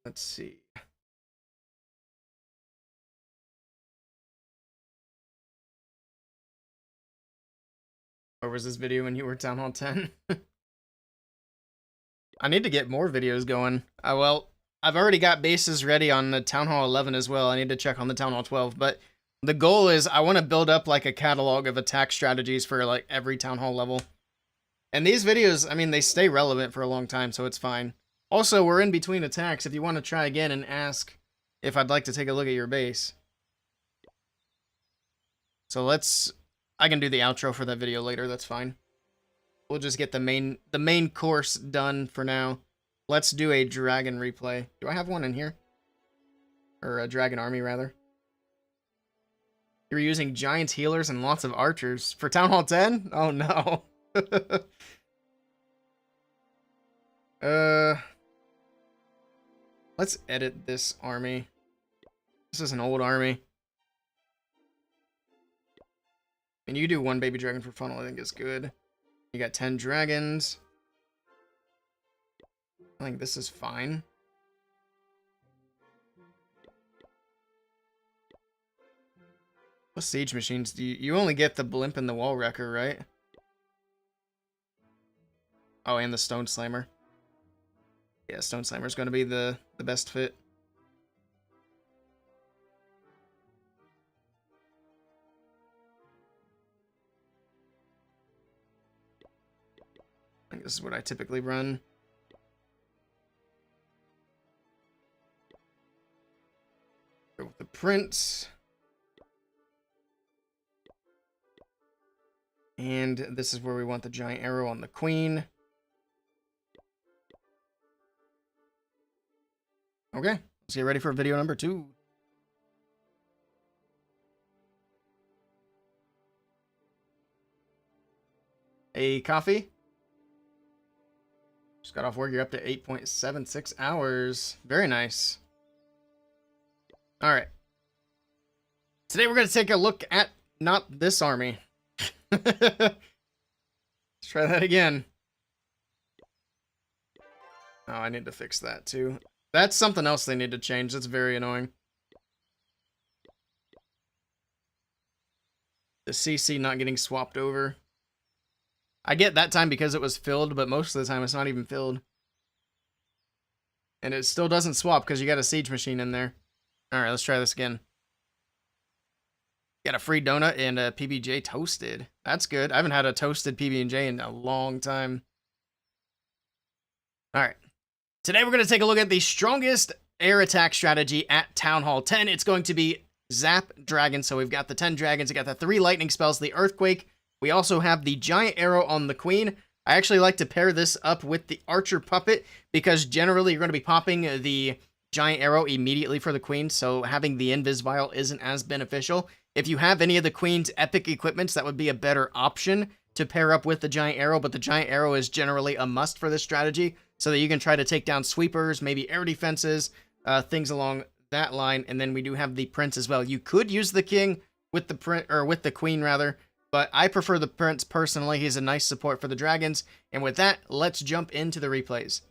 [SPEAKER 1] Let's see. Or was this video when you were Town Hall 10? I need to get more videos going. Well, I've already got bases ready on the Town Hall 11 as well. I need to check on the Town Hall 12. But the goal is I want to build up like a catalog of attack strategies for like every Town Hall level. And these videos, I mean, they stay relevant for a long time, so it's fine. Also, we're in between attacks if you want to try again and ask if I'd like to take a look at your base. So I can do the outro for that video later, that's fine. We'll just get the main course done for now. Let's do a dragon replay. Do I have one in here? Or a dragon army, rather. You're using giants, healers, and lots of archers. For Town Hall 10? Oh no. Let's edit this army. This is an old army. And you do one baby dragon for funnel, I think is good. You got 10 dragons. I think this is fine. What siege machines do you only get the blimp and the wall wrecker, right? Oh, and the stone slammer. Yeah, Stone Slimer's going to be the best fit. I think this is what I typically run. Go with the Prince. And this is where we want the giant arrow on the Queen. Okay, let's get ready for video number 2. A coffee. Just got off work. You're up to 8.76 hours. Very nice. All right. Today we're going to take a look at not this army. Let's try that again. Oh, I need to fix that too. That's something else they need to change. That's very annoying. The CC not getting swapped over. I get that time because it was filled, but most of the time it's not even filled. And it still doesn't swap because you got a siege machine in there. Alright, let's try this again. Got a free donut and a PB&J toasted. That's good. I haven't had a toasted PB&J in a long time. Alright. Today we're going to take a look at the strongest air attack strategy at Town Hall 10. It's going to be Zap Dragon. So we've got the 10 dragons. We got the 3 lightning spells, the Earthquake. We also have the giant arrow on the Queen. I actually like to pair this up with the Archer Puppet because generally you're going to be popping the giant arrow immediately for the Queen. So having the Invis Vial isn't as beneficial. If you have any of the Queen's epic equipments, that would be a better option to pair up with the giant arrow. But the giant arrow is generally a must for this strategy, so that you can try to take down sweepers, maybe air defenses, things along that line. And then we do have the Prince as well. You could use the King with the Queen rather, but I prefer the Prince personally. He's a nice support for the dragons. And with that, let's jump into the replays.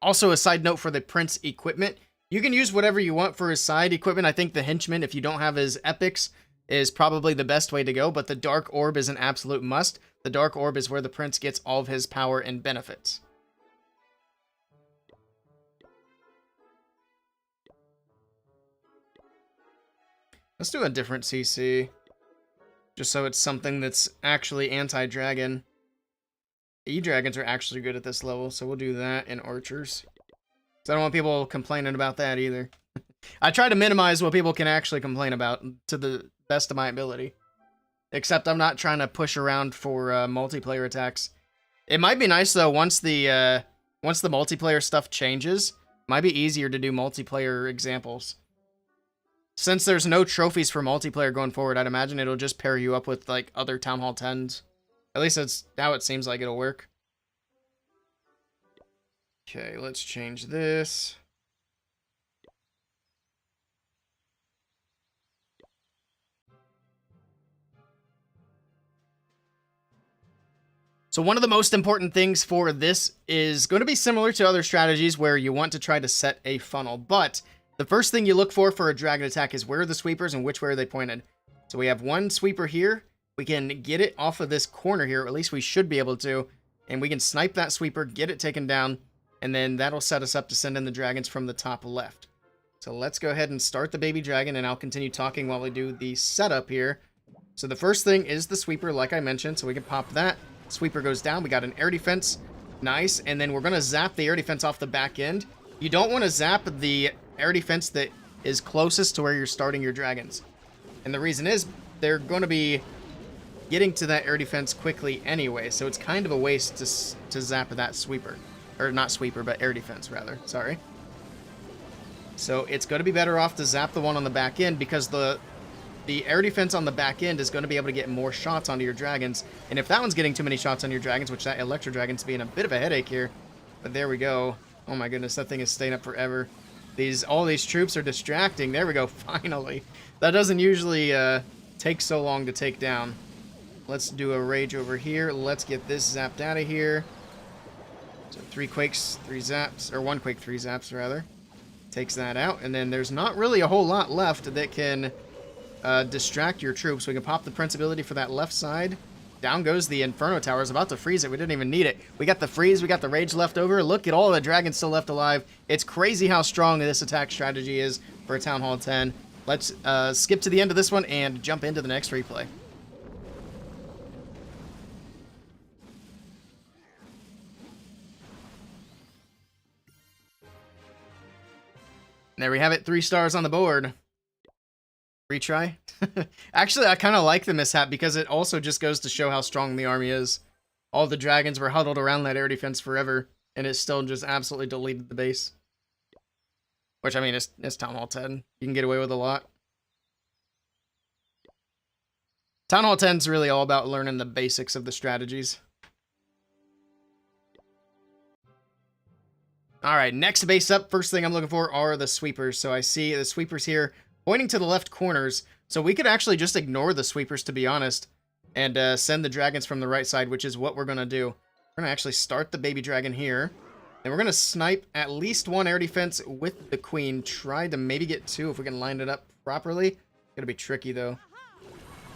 [SPEAKER 1] Also, a side note for the Prince equipment, you can use whatever you want for his side equipment. I think the Henchman, if you don't have his epics, is probably the best way to go, but the Dark Orb is an absolute must. The Dark Orb is where the Prince gets all of his power and benefits. Let's do a different CC, just so it's something that's actually anti-dragon. E-dragons are actually good at this level, so we'll do that in archers. So I don't want people complaining about that either. I try to minimize what people can actually complain about to the best of my ability. Except I'm not trying to push around for multiplayer attacks. It might be nice though once the multiplayer stuff changes. Might be easier to do multiplayer examples. Since there's no trophies for multiplayer going forward, I'd imagine it'll just pair you up with like other Town Hall 10s. At least that's how it seems like it'll work. Okay, let's change this. So one of the most important things for this is going to be similar to other strategies where you want to try to set a funnel. But the first thing you look for a dragon attack is where are the sweepers and which way are they pointed. So we have one sweeper here. We can get it off of this corner here, or at least we should be able to. And we can snipe that sweeper, get it taken down, and then that'll set us up to send in the dragons from the top left. So let's go ahead and start the baby dragon, and I'll continue talking while we do the setup here. So the first thing is the sweeper, like I mentioned, so we can pop that. Sweeper goes down. We got an air defense. Nice. And then we're going to zap the air defense off the back end. You don't want to zap the air defense that is closest to where you're starting your dragons. And the reason is they're going to be getting to that air defense quickly anyway, so it's kind of a waste to zap that sweeper. Or not sweeper, but air defense, rather. Sorry. So it's going to be better off to zap the one on the back end because the air defense on the back end is going to be able to get more shots onto your dragons. And if that one's getting too many shots on your dragons, which that Electro Dragon's being a bit of a headache here. But there we go. Oh my goodness, that thing is staying up forever. All these troops are distracting. There we go, finally. That doesn't usually take so long to take down. Let's do a rage over here. Let's get this zapped out of here. So 3 quakes, 3 zaps, or 1 quake, 3 zaps rather. Takes that out, and then there's not really a whole lot left that can distract your troops. We can pop the Prince ability for that left side. down goes the Inferno Tower. I was about to freeze it. We didn't even need it. We got the freeze. We got the rage left over. Look at all the dragons still left alive. It's crazy how strong this attack strategy is for a Town Hall 10. Let's skip to the end of this one and jump into the next replay. There we have it. 3 stars on the board. Retry. Actually, I kind of like the mishap because it also just goes to show how strong the army is. All the dragons were huddled around that air defense forever, and it still just absolutely deleted the base. Which, I mean, it's Town Hall 10. You can get away with a lot. Town Hall 10 is really all about learning the basics of the strategies. Alright, next base up. First thing I'm looking for are the sweepers. So I see the sweepers here pointing to the left corners. So we could actually just ignore the sweepers, to be honest, and send the dragons from the right side, which is what we're going to do. We're going to actually start the baby dragon here. And we're going to snipe at least 1 air defense with the queen. Try to maybe get 2 if we can line it up properly. It's going to be tricky, though.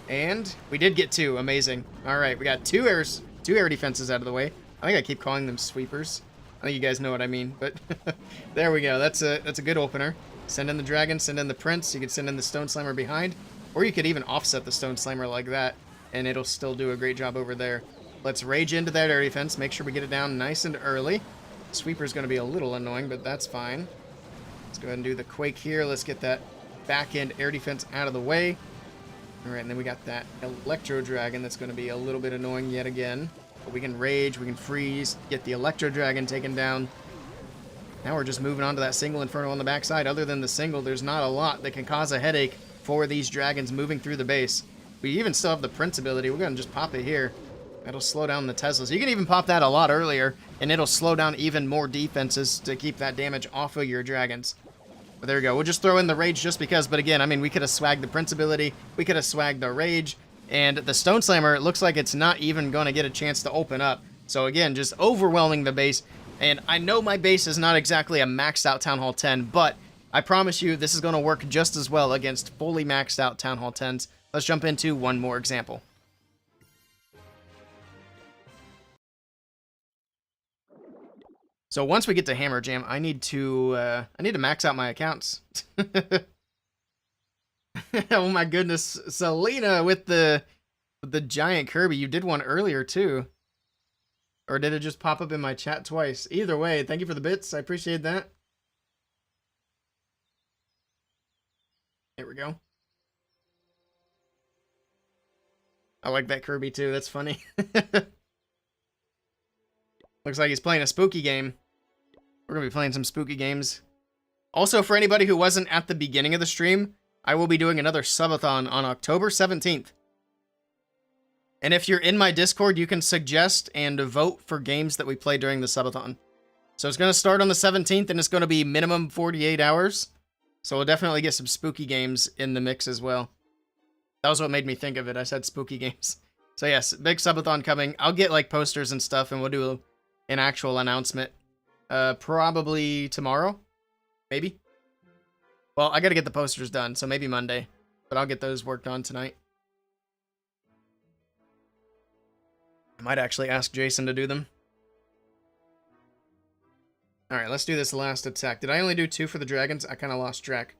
[SPEAKER 1] And we did get 2. Amazing. All right, we got 2 air defenses out of the way. I think I keep calling them sweepers. I think you guys know what I mean, but there we go. That's a good opener. Send in the dragon, send in the prince. You could send in the stone slimer behind, or you could even offset the stone slimer like that, and it'll still do a great job over there. Let's rage into that air defense. Make sure we get it down nice and early. Sweeper's going to be a little annoying, but that's fine. Let's go ahead and do the quake here. Let's get that back end air defense out of the way. All right, and then we got that electro dragon that's going to be a little bit annoying yet again. But we can rage, we can freeze, get the electro dragon taken down. Now we're just moving on to that single inferno on the backside. Other than the single, there's not a lot that can cause a headache for these dragons moving through the base. We even still have the prince ability. We're going to just pop it here. That'll slow down the Teslas. You can even pop that a lot earlier, and it'll slow down even more defenses to keep that damage off of your dragons. But there we go. We'll just throw in the rage just because. But again, I mean, we could have swagged the prince ability. We could have swagged the rage. And the stone slammer, it looks like it's not even going to get a chance to open up. So again, just overwhelming the base. And I know my base is not exactly a maxed out Town Hall 10, but I promise you this is going to work just as well against fully maxed out Town Hall 10s. Let's jump into one more example. So once we get to Hammer Jam, I need to max out my accounts. Oh my goodness, Selena with the giant Kirby. You did one earlier too. Or did it just pop up in my chat twice? Either way, thank you for the bits. I appreciate that. There we go. I like that Kirby too. That's funny. Looks like he's playing a spooky game. We're going to be playing some spooky games. Also, for anybody who wasn't at the beginning of the stream, I will be doing another subathon on October 17th. And if you're in my Discord, you can suggest and vote for games that we play during the subathon. So it's going to start on the 17th, and it's going to be minimum 48 hours. So we'll definitely get some spooky games in the mix as well. That was what made me think of it. I said spooky games. So yes, big subathon coming. I'll get like posters and stuff, and we'll do an actual announcement. Probably tomorrow, maybe. Well, I got to get the posters done, so maybe Monday. But I'll get those worked on tonight. I might actually ask Jason to do them. Alright, let's do this last attack. Did I only do 2 for the dragons? I kind of lost track.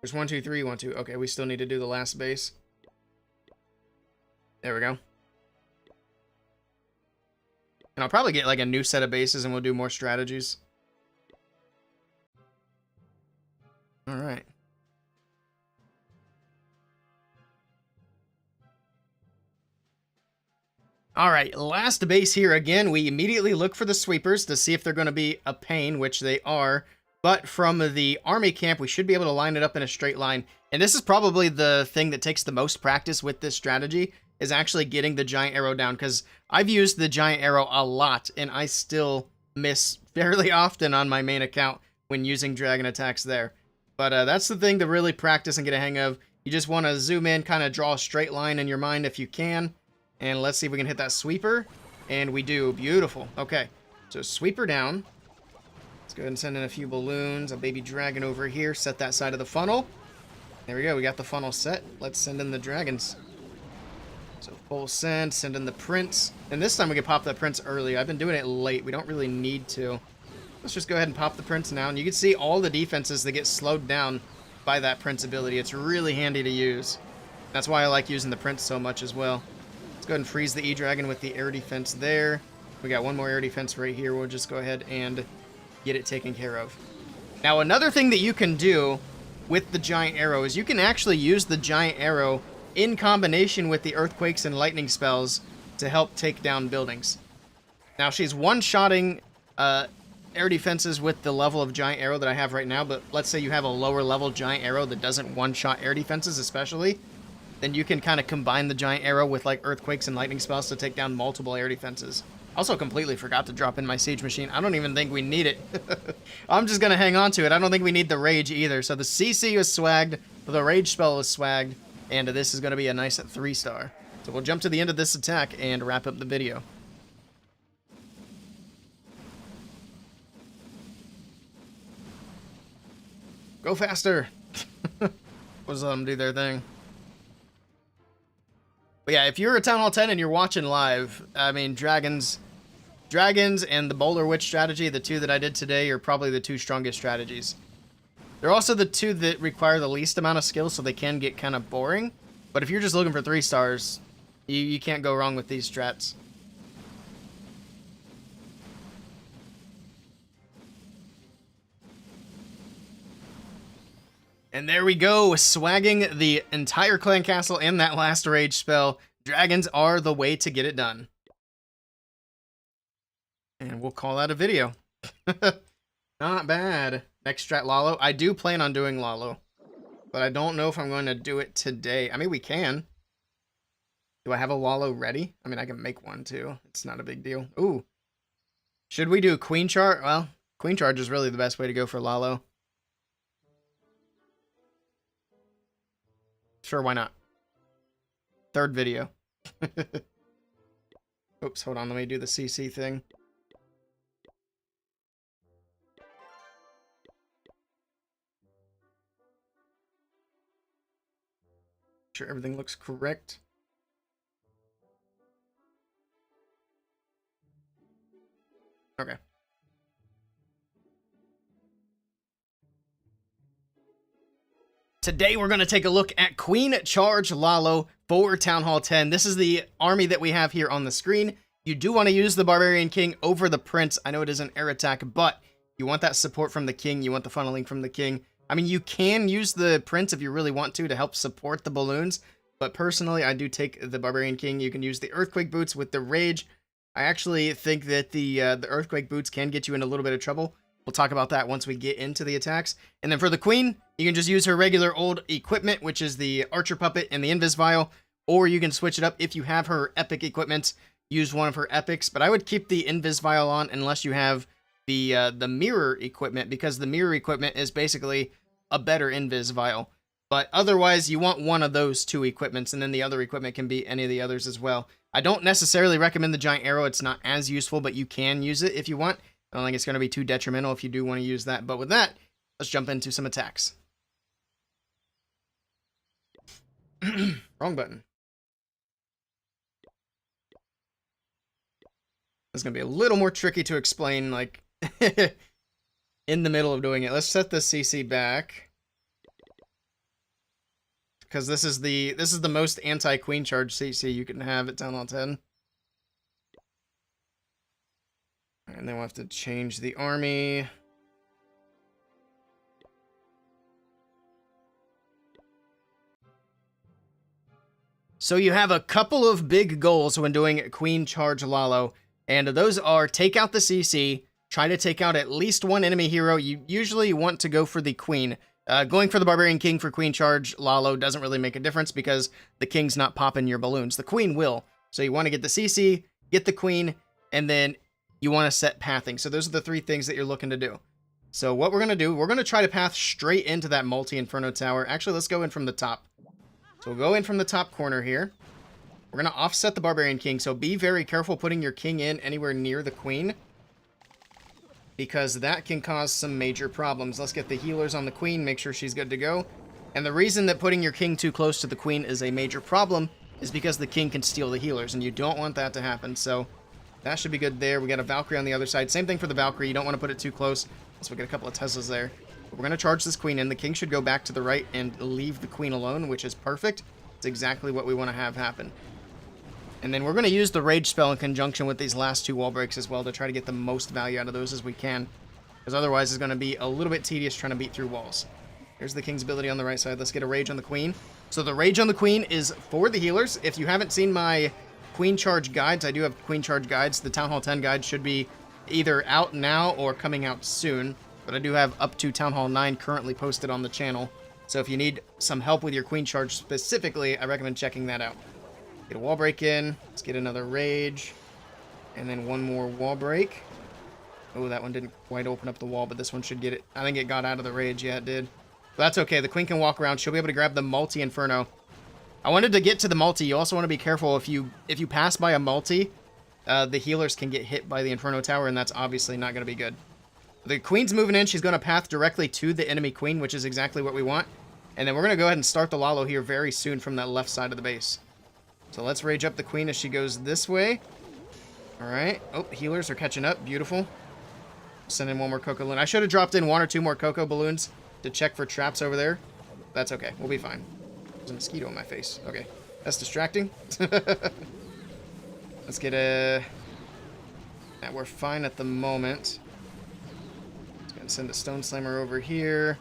[SPEAKER 1] There's 1, 2, 3, 1, 2. Okay, we still need to do the last base. There we go. And I'll probably get like a new set of bases and we'll do more strategies. Alright. Alright, last base here again. We immediately look for the sweepers to see if they're going to be a pain, which they are. But from the army camp, we should be able to line it up in a straight line. And this is probably the thing that takes the most practice with this strategy, is actually getting the giant arrow down. Because I've used the giant arrow a lot, and I still miss fairly often on my main account when using dragon attacks there. But that's the thing to really practice and get a hang of. You just want to zoom in, kind of draw a straight line in your mind if you can. And let's see if we can hit that sweeper. And we do. Beautiful. Okay. So sweeper down. Let's go ahead and send in a few balloons. A baby dragon over here. Set that side of the funnel. There we go. We got the funnel set. Let's send in the dragons. So full send in the prince. And this time we can pop that prince early. I've been doing it late. We don't really need to. Let's just go ahead and pop the prince now. And you can see all the defenses that get slowed down by that prince ability. It's really handy to use. That's why I like using the prince so much as well. Let's go ahead and freeze the E-Dragon with the air defense there. We got one more air defense right here. We'll just go ahead and get it taken care of. Now, another thing that you can do with the giant arrow is you can actually use the giant arrow in combination with the earthquakes and lightning spells to help take down buildings. Now, she's one-shotting air defenses with the level of giant arrow that I have right now, but let's say you have a lower level giant arrow that doesn't one-shot air defenses especially, then you can kind of combine the giant arrow with like earthquakes and lightning spells to take down multiple air defenses. Also completely forgot to drop in my siege machine. I don't even think we need it. I'm just going to hang on to it. I don't think we need the rage either. So the CC is swagged, the rage spell is swagged, and this is going to be a nice 3-star. So we'll jump to the end of this attack and wrap up the video. Go faster! Let's let them do their thing. But yeah, if you're a Town Hall 10 and you're watching live, I mean, Dragons and the Bowler Witch strategy, the two that I did today, are probably the two strongest strategies. They're also the two that require the least amount of skill, so they can get kind of boring. But if you're just looking for 3 stars, you can't go wrong with these strats. And there we go, swagging the entire clan castle and that last rage spell. Dragons are the way to get it done. And we'll call that a video. Not bad. Next strat, Lalo. I do plan on doing Lalo, but I don't know if I'm going to do it today. I mean, we can. Do I have a Lalo ready? I mean, I can make one too. It's not a big deal. Ooh. Should we do Queen Charge? Well, Queen Charge is really the best way to go for Lalo. Sure, why not? Third video. Oops, hold on. Let me do the CC thing. Sure, everything looks correct. Okay. Today we're going to take a look at Queen Charge Lalo for Town Hall 10. This is the army that we have here on the screen. You do want to use the Barbarian King over the Prince. I know it is an air attack, but you want that support from the King. You want the funneling from the King. I mean, you can use the Prince if you really want to help support the balloons, but personally, I do take the Barbarian King. You can use the Earthquake Boots with the Rage. I actually think that the Earthquake Boots can get you in a little bit of trouble. We'll talk about that once we get into the attacks. And then for the Queen, you can just use her regular old equipment, which is the Archer Puppet and the Invis Vial, or you can switch it up if you have her epic equipment. Use one of her epics, but I would keep the Invis Vial on unless you have the Mirror equipment, because the Mirror equipment is basically a better Invis Vial. But otherwise, you want one of those 2 equipments, and then the other equipment can be any of the others as well. I don't necessarily recommend the Giant Arrow. It's not as useful, but you can use it if you want. I don't think it's going to be too detrimental if you do want to use that. But with that, let's jump into some attacks. Wrong button. This is going to be a little more tricky to explain, like, in the middle of doing it. Let's set the CC back, because this is the most anti-Queen Charge CC you can have at Town Hall 10. And then we'll have to change the army. So you have a couple of big goals when doing Queen Charge Lalo, and those are take out the CC, try to take out at least one enemy hero. You usually want to go for the Queen. Going for the Barbarian King for Queen Charge Lalo doesn't really make a difference because the King's not popping your balloons. The Queen will. So you want to get the CC, get the Queen, and then you want to set pathing. So those are the 3 things that you're looking to do. So what we're going to do, we're going to try to path straight into that multi-inferno tower. Actually, let's go in from the top. So we'll go in from the top corner here. We're going to offset the Barbarian King. So be very careful putting your King in anywhere near the Queen, because that can cause some major problems. Let's get the healers on the Queen, make sure she's good to go. And the reason that putting your King too close to the Queen is a major problem is because the king can steal the healers, and you don't want that to happen, so that should be good there. We got a Valkyrie on the other side. Same thing for the Valkyrie. You don't want to put it too close, so we get a couple of Teslas there. But we're going to charge this queen in. The king should go back to the right and leave the queen alone, which is perfect. It's exactly what we want to have happen. And then we're going to use the rage spell in conjunction with these last two wall breaks as well to try to get the most value out of those as we can. Because otherwise it's going to be a little bit tedious trying to beat through walls. Here's the king's ability on the right side. Let's get a rage on the queen. So the rage on the queen is for the healers. If you haven't seen my queen charge guides, I do have queen charge guides. The Town Hall 10 guide should be either out now or coming out soon. But I do have up to Town Hall 9 currently posted on the channel. So if you need some help with your queen charge specifically, I recommend checking that out. Get a wall break in. Let's get another rage. And then one more wall break. Oh, that one didn't quite open up the wall, but this one should get it. I think it got out of the rage. Yeah, it did. But that's okay. The queen can walk around. She'll be able to grab the multi-inferno. I wanted to get to the multi. You also want to be careful if you pass by a multi, the healers can get hit by the inferno tower, and that's obviously not going to be good. The queen's moving in. She's going to path directly to the enemy queen, which is exactly what we want. And then we're going to go ahead and start the Lalo here very soon from that left side of the base. So let's rage up the queen as she goes this way. All right. Oh, healers are catching up. Beautiful. Send in one more cocoa balloon. I should have dropped in one or two more cocoa balloons to check for traps over there. That's okay. We'll be fine. There's a mosquito in my face. Okay. That's distracting. Let's get a... Yeah, we're fine at the moment. Let's go ahead and send a Stone Slammer over here.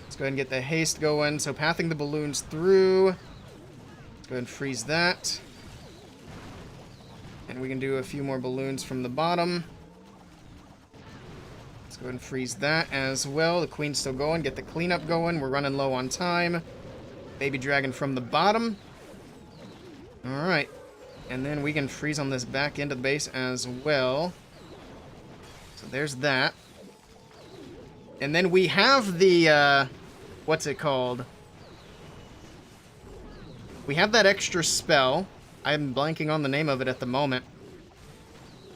[SPEAKER 1] Let's go ahead and get the haste going. So pathing the balloons through. Let's go ahead and freeze that. And we can do a few more balloons from the bottom. Let's go ahead and freeze that as well. The queen's still going. Get the cleanup going. We're running low on time. Baby dragon from the bottom. Alright. And then we can freeze on this back end of the base as well. So there's that. And then we have the, what's it called? We have that extra spell. I'm blanking on the name of it at the moment.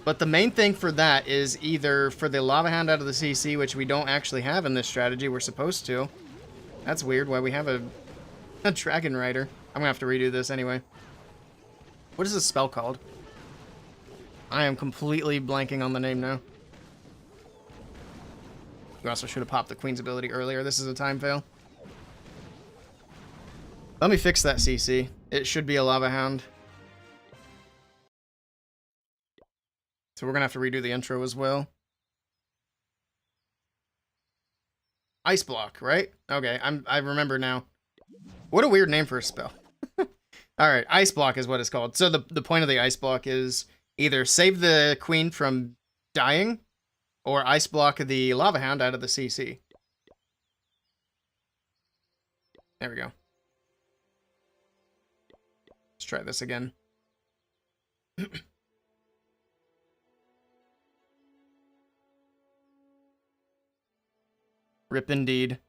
[SPEAKER 1] But the main thing for that is either for the Lava Hound out of the CC, which we don't actually have in this strategy. We're supposed to. That's weird why we have a Dragon Rider. I'm going to have to redo this anyway. What is this spell called? I am completely blanking on the name now. You also should have popped the Queen's ability earlier. This is a time fail. Let me fix that CC. It should be a Lava Hound. So we're going to have to redo the intro as well. Ice Block, right? Okay, I remember now. What a weird name for a spell. Alright, Ice Block is what it's called. So the point of the Ice Block is either save the queen from dying, or Ice Block the Lava Hound out of the CC. There we go. Let's try this again. Rip indeed.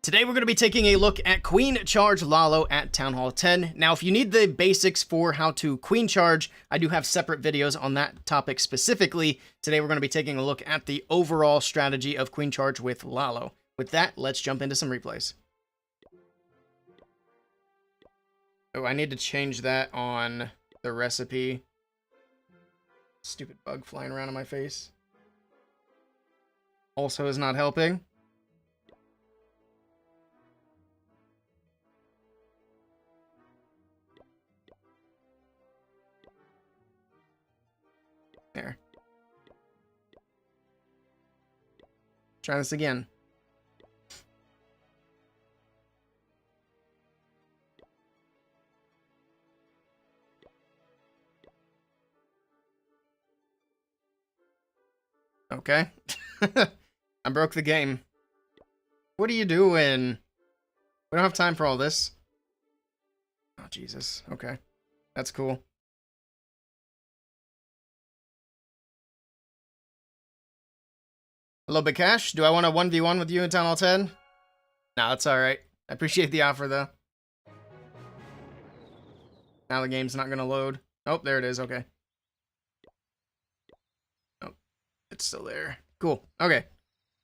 [SPEAKER 1] Today we're going to be taking a look at Queen Charge Lalo at Town Hall 10. Now, if you need the basics for how to Queen Charge, I do have separate videos on that topic specifically. Today we're going to be taking a look at the overall strategy of Queen Charge with Lalo. With that, let's jump into some replays. Oh, I need to change that on the recipe. Stupid bug flying around in my face. Also is not helping. There. Try this again. Okay. I broke the game. What are you doing? We don't have time for all this. Oh, Jesus. Okay. That's cool. Hello, Big Cash. Do I want a 1v1 with you in Town Hall 10? No, that's alright. I appreciate the offer, though. Now the game's not gonna load. Oh, there it is. Okay. Oh, it's still there. Cool. Okay.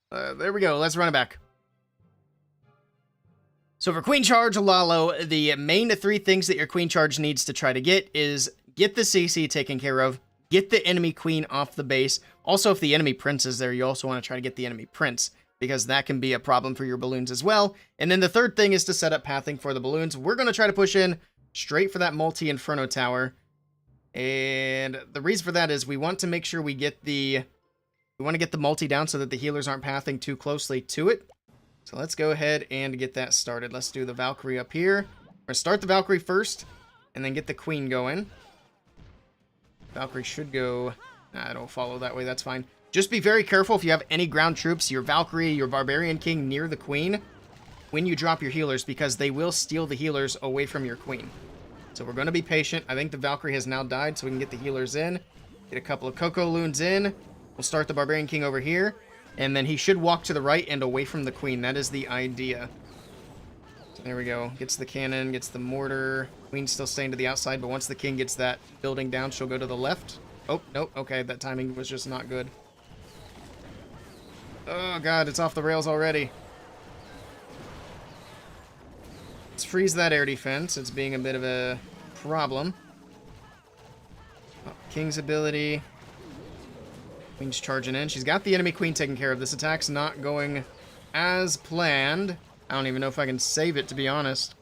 [SPEAKER 1] There we go. Let's run it back. So for Queen Charge Lalo, the main three things that your Queen Charge needs to try to get is get the CC taken care of, get the enemy Queen off the base. Also, if the enemy Prince is there, you also want to try to get the enemy Prince, because that can be a problem for your balloons as well. And then the third thing is to set up pathing for the balloons. We're going to try to push in straight for that multi-Inferno Tower. And the reason for that is we want to make sure we get the multi down so that the healers aren't pathing too closely to it. So let's go ahead and get that started. Let's do the Valkyrie up here. We're going to start the Valkyrie first, and then get the Queen going. Valkyrie should go... Nah, I don't follow that way, that's fine. Just be very careful if you have any ground troops, your Valkyrie, your Barbarian King near the Queen, when you drop your healers, because they will steal the healers away from your Queen. So we're going to be patient. I think the Valkyrie has now died, so we can get the healers in. Get a couple of Coco Loons in. We'll start the Barbarian King over here. And then he should walk to the right and away from the Queen. That is the idea. So there we go. Gets the cannon, gets the mortar. Queen's still staying to the outside, but once the King gets that building down, she'll go to the left. Oh, nope. Okay, that timing was just not good. Oh, God, it's off the rails already. Let's freeze that air defense. It's being a bit of a problem. Oh, King's ability. Queen's charging in. She's got the enemy Queen taken care of. This attack's not going as planned. I don't even know if I can save it, to be honest.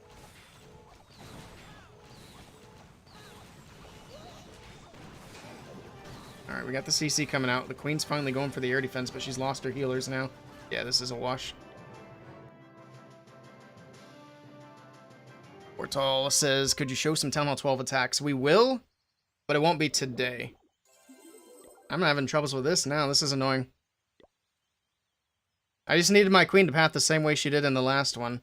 [SPEAKER 1] Alright, we got the CC coming out. The Queen's finally going for the air defense, but she's lost her healers now. Yeah, this is a wash. Portal says, could you show some Town Hall 12 attacks? We will, but it won't be today. I'm not having troubles with this now. This is annoying. I just needed my Queen to path the same way she did in the last one.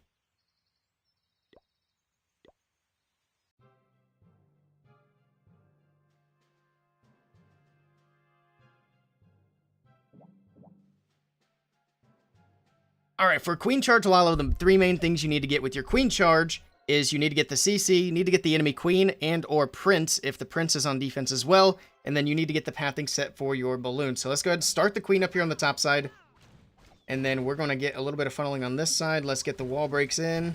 [SPEAKER 1] Alright, for Queen Charge Lalo, the three main things you need to get with your Queen Charge is you need to get the CC, you need to get the enemy Queen and or Prince, if the Prince is on defense as well, and then you need to get the pathing set for your balloon. So let's go ahead and start the Queen up here on the top side, and then we're going to get a little bit of funneling on this side. Let's get the wall breaks in.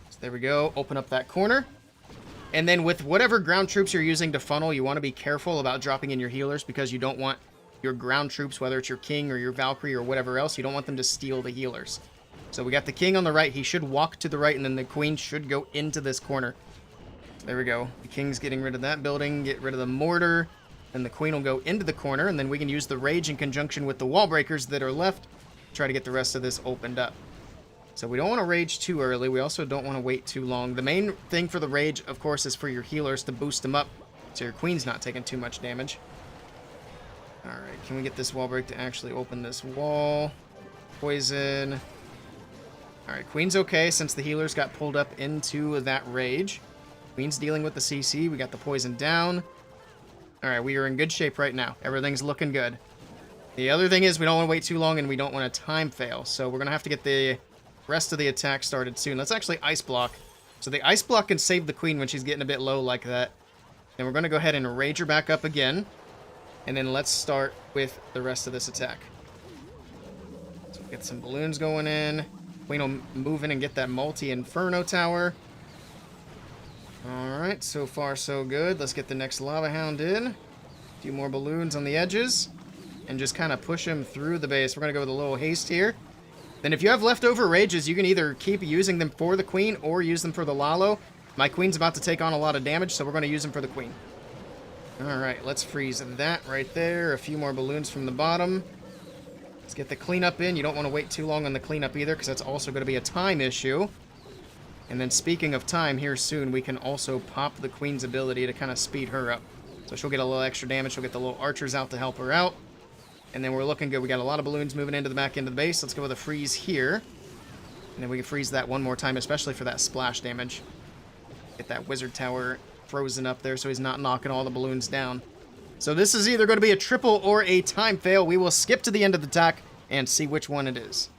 [SPEAKER 1] So there we go, open up that corner. And then with whatever ground troops you're using to funnel, you want to be careful about dropping in your healers, because you don't want your ground troops, whether it's your King or your Valkyrie or whatever else, you don't want them to steal the healers. So we got the King on the right. He should walk to the right, and then the Queen should go into this corner. There we go. The King's getting rid of that building, get rid of the mortar, and the Queen will go into the corner, and then we can use the Rage in conjunction with the wall breakers that are left, try to get the rest of this opened up. So we don't want to rage too early. We also don't want to wait too long. The main thing for the Rage, of course, is for your healers to boost them up, so your Queen's not taking too much damage. Alright, can we get this wall break to actually open this wall? Poison. Alright, Queen's okay since the healers got pulled up into that Rage. Queen's dealing with the CC. We got the poison down. Alright, we are in good shape right now. Everything's looking good. The other thing is we don't want to wait too long, and we don't want to time fail. So we're going to have to get the rest of the attack started soon. Let's actually Ice Block. So the Ice Block can save the Queen when she's getting a bit low like that. Then we're going to go ahead and Rage her back up again. And then let's start with the rest of this attack. So we'll get some balloons going in. Queen will move in and get that multi-Inferno Tower. Alright, so far so good. Let's get the next Lava Hound in. A few more balloons on the edges. And just kind of push him through the base. We're going to go with a little haste here. Then if you have leftover Rages, you can either keep using them for the Queen or use them for the Lalo. My Queen's about to take on a lot of damage, so we're going to use them for the Queen. Alright, let's freeze that right there. A few more balloons from the bottom. Let's get the cleanup in. You don't want to wait too long on the cleanup either, because that's also going to be a time issue. And then speaking of time, here soon, we can also pop the Queen's ability to kind of speed her up. So she'll get a little extra damage. She'll get the little archers out to help her out. And then we're looking good. We got a lot of balloons moving into the back end of the base. Let's go with a freeze here. And then we can freeze that one more time, especially for that splash damage. Get that wizard tower frozen up there so he's not knocking all the balloons down. So this is either going to be a triple or a time fail. We will skip to the end of the attack and see which one it is.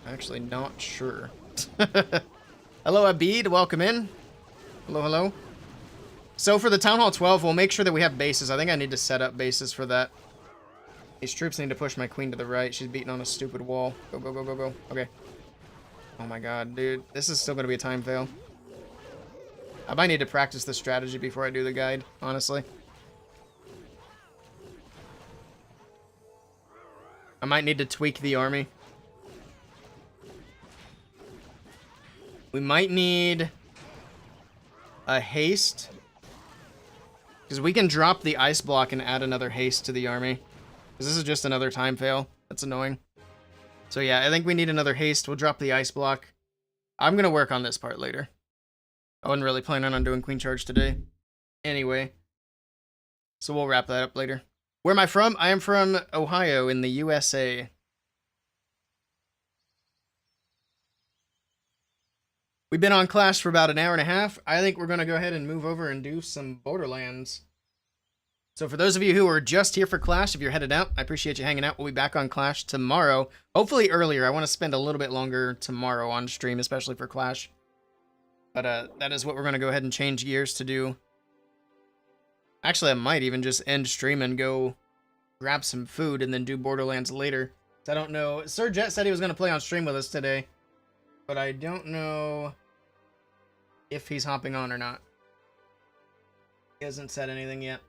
[SPEAKER 1] Actually, not sure. Hello, Abid. Welcome in. Hello, hello. So for the Town Hall 12, we'll make sure that we have bases. I think I need to set up bases for that. These troops need to push my Queen to the right. She's beating on a stupid wall. Go, go, go, go, go. Okay. Oh my god, dude. This is still going to be a time fail. I might need to practice the strategy before I do the guide, honestly. I might need to tweak the army. We might need a haste. Because we can drop the ice block and add another haste to the army. Because this is just another time fail. That's annoying. So yeah, I think we need another haste. We'll drop the ice block. I'm going to work on this part later. I wasn't really planning on doing Queen Charge today. Anyway. So we'll wrap that up later. Where am I from? I am from Ohio in the USA. We've been on Clash for about an hour and a half. I think we're going to go ahead and move over and do some Borderlands. So for those of you who are just here for Clash, if you're headed out, I appreciate you hanging out. We'll be back on Clash tomorrow. Hopefully earlier. I want to spend a little bit longer tomorrow on stream, especially for Clash. But that is what we're going to go ahead and change gears to do. Actually, I might even just end stream and go grab some food and then do Borderlands later. I don't know. Sir Jet said he was going to play on stream with us today. But I don't know if he's hopping on or not. He hasn't said anything yet.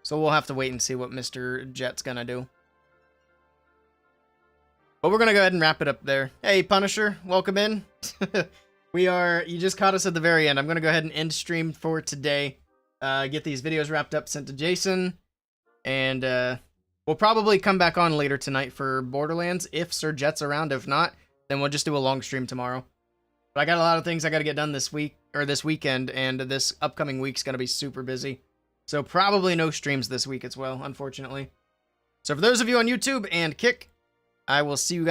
[SPEAKER 1] So we'll have to wait and see what Mr. Jet's gonna do. But we're gonna go ahead and wrap it up there. Hey, Punisher, welcome in. You just caught us at the very end. I'm gonna go ahead and end stream for today. Get these videos wrapped up, sent to Jason. And we'll probably come back on later tonight for Borderlands if Sir Jet's around. If not, then we'll just do a long stream tomorrow. But I got a lot of things I gotta get done this week, or this weekend, and this upcoming week's gonna be super busy. So probably no streams this week as well, unfortunately. So for those of you on YouTube and Kick, I will see you guys.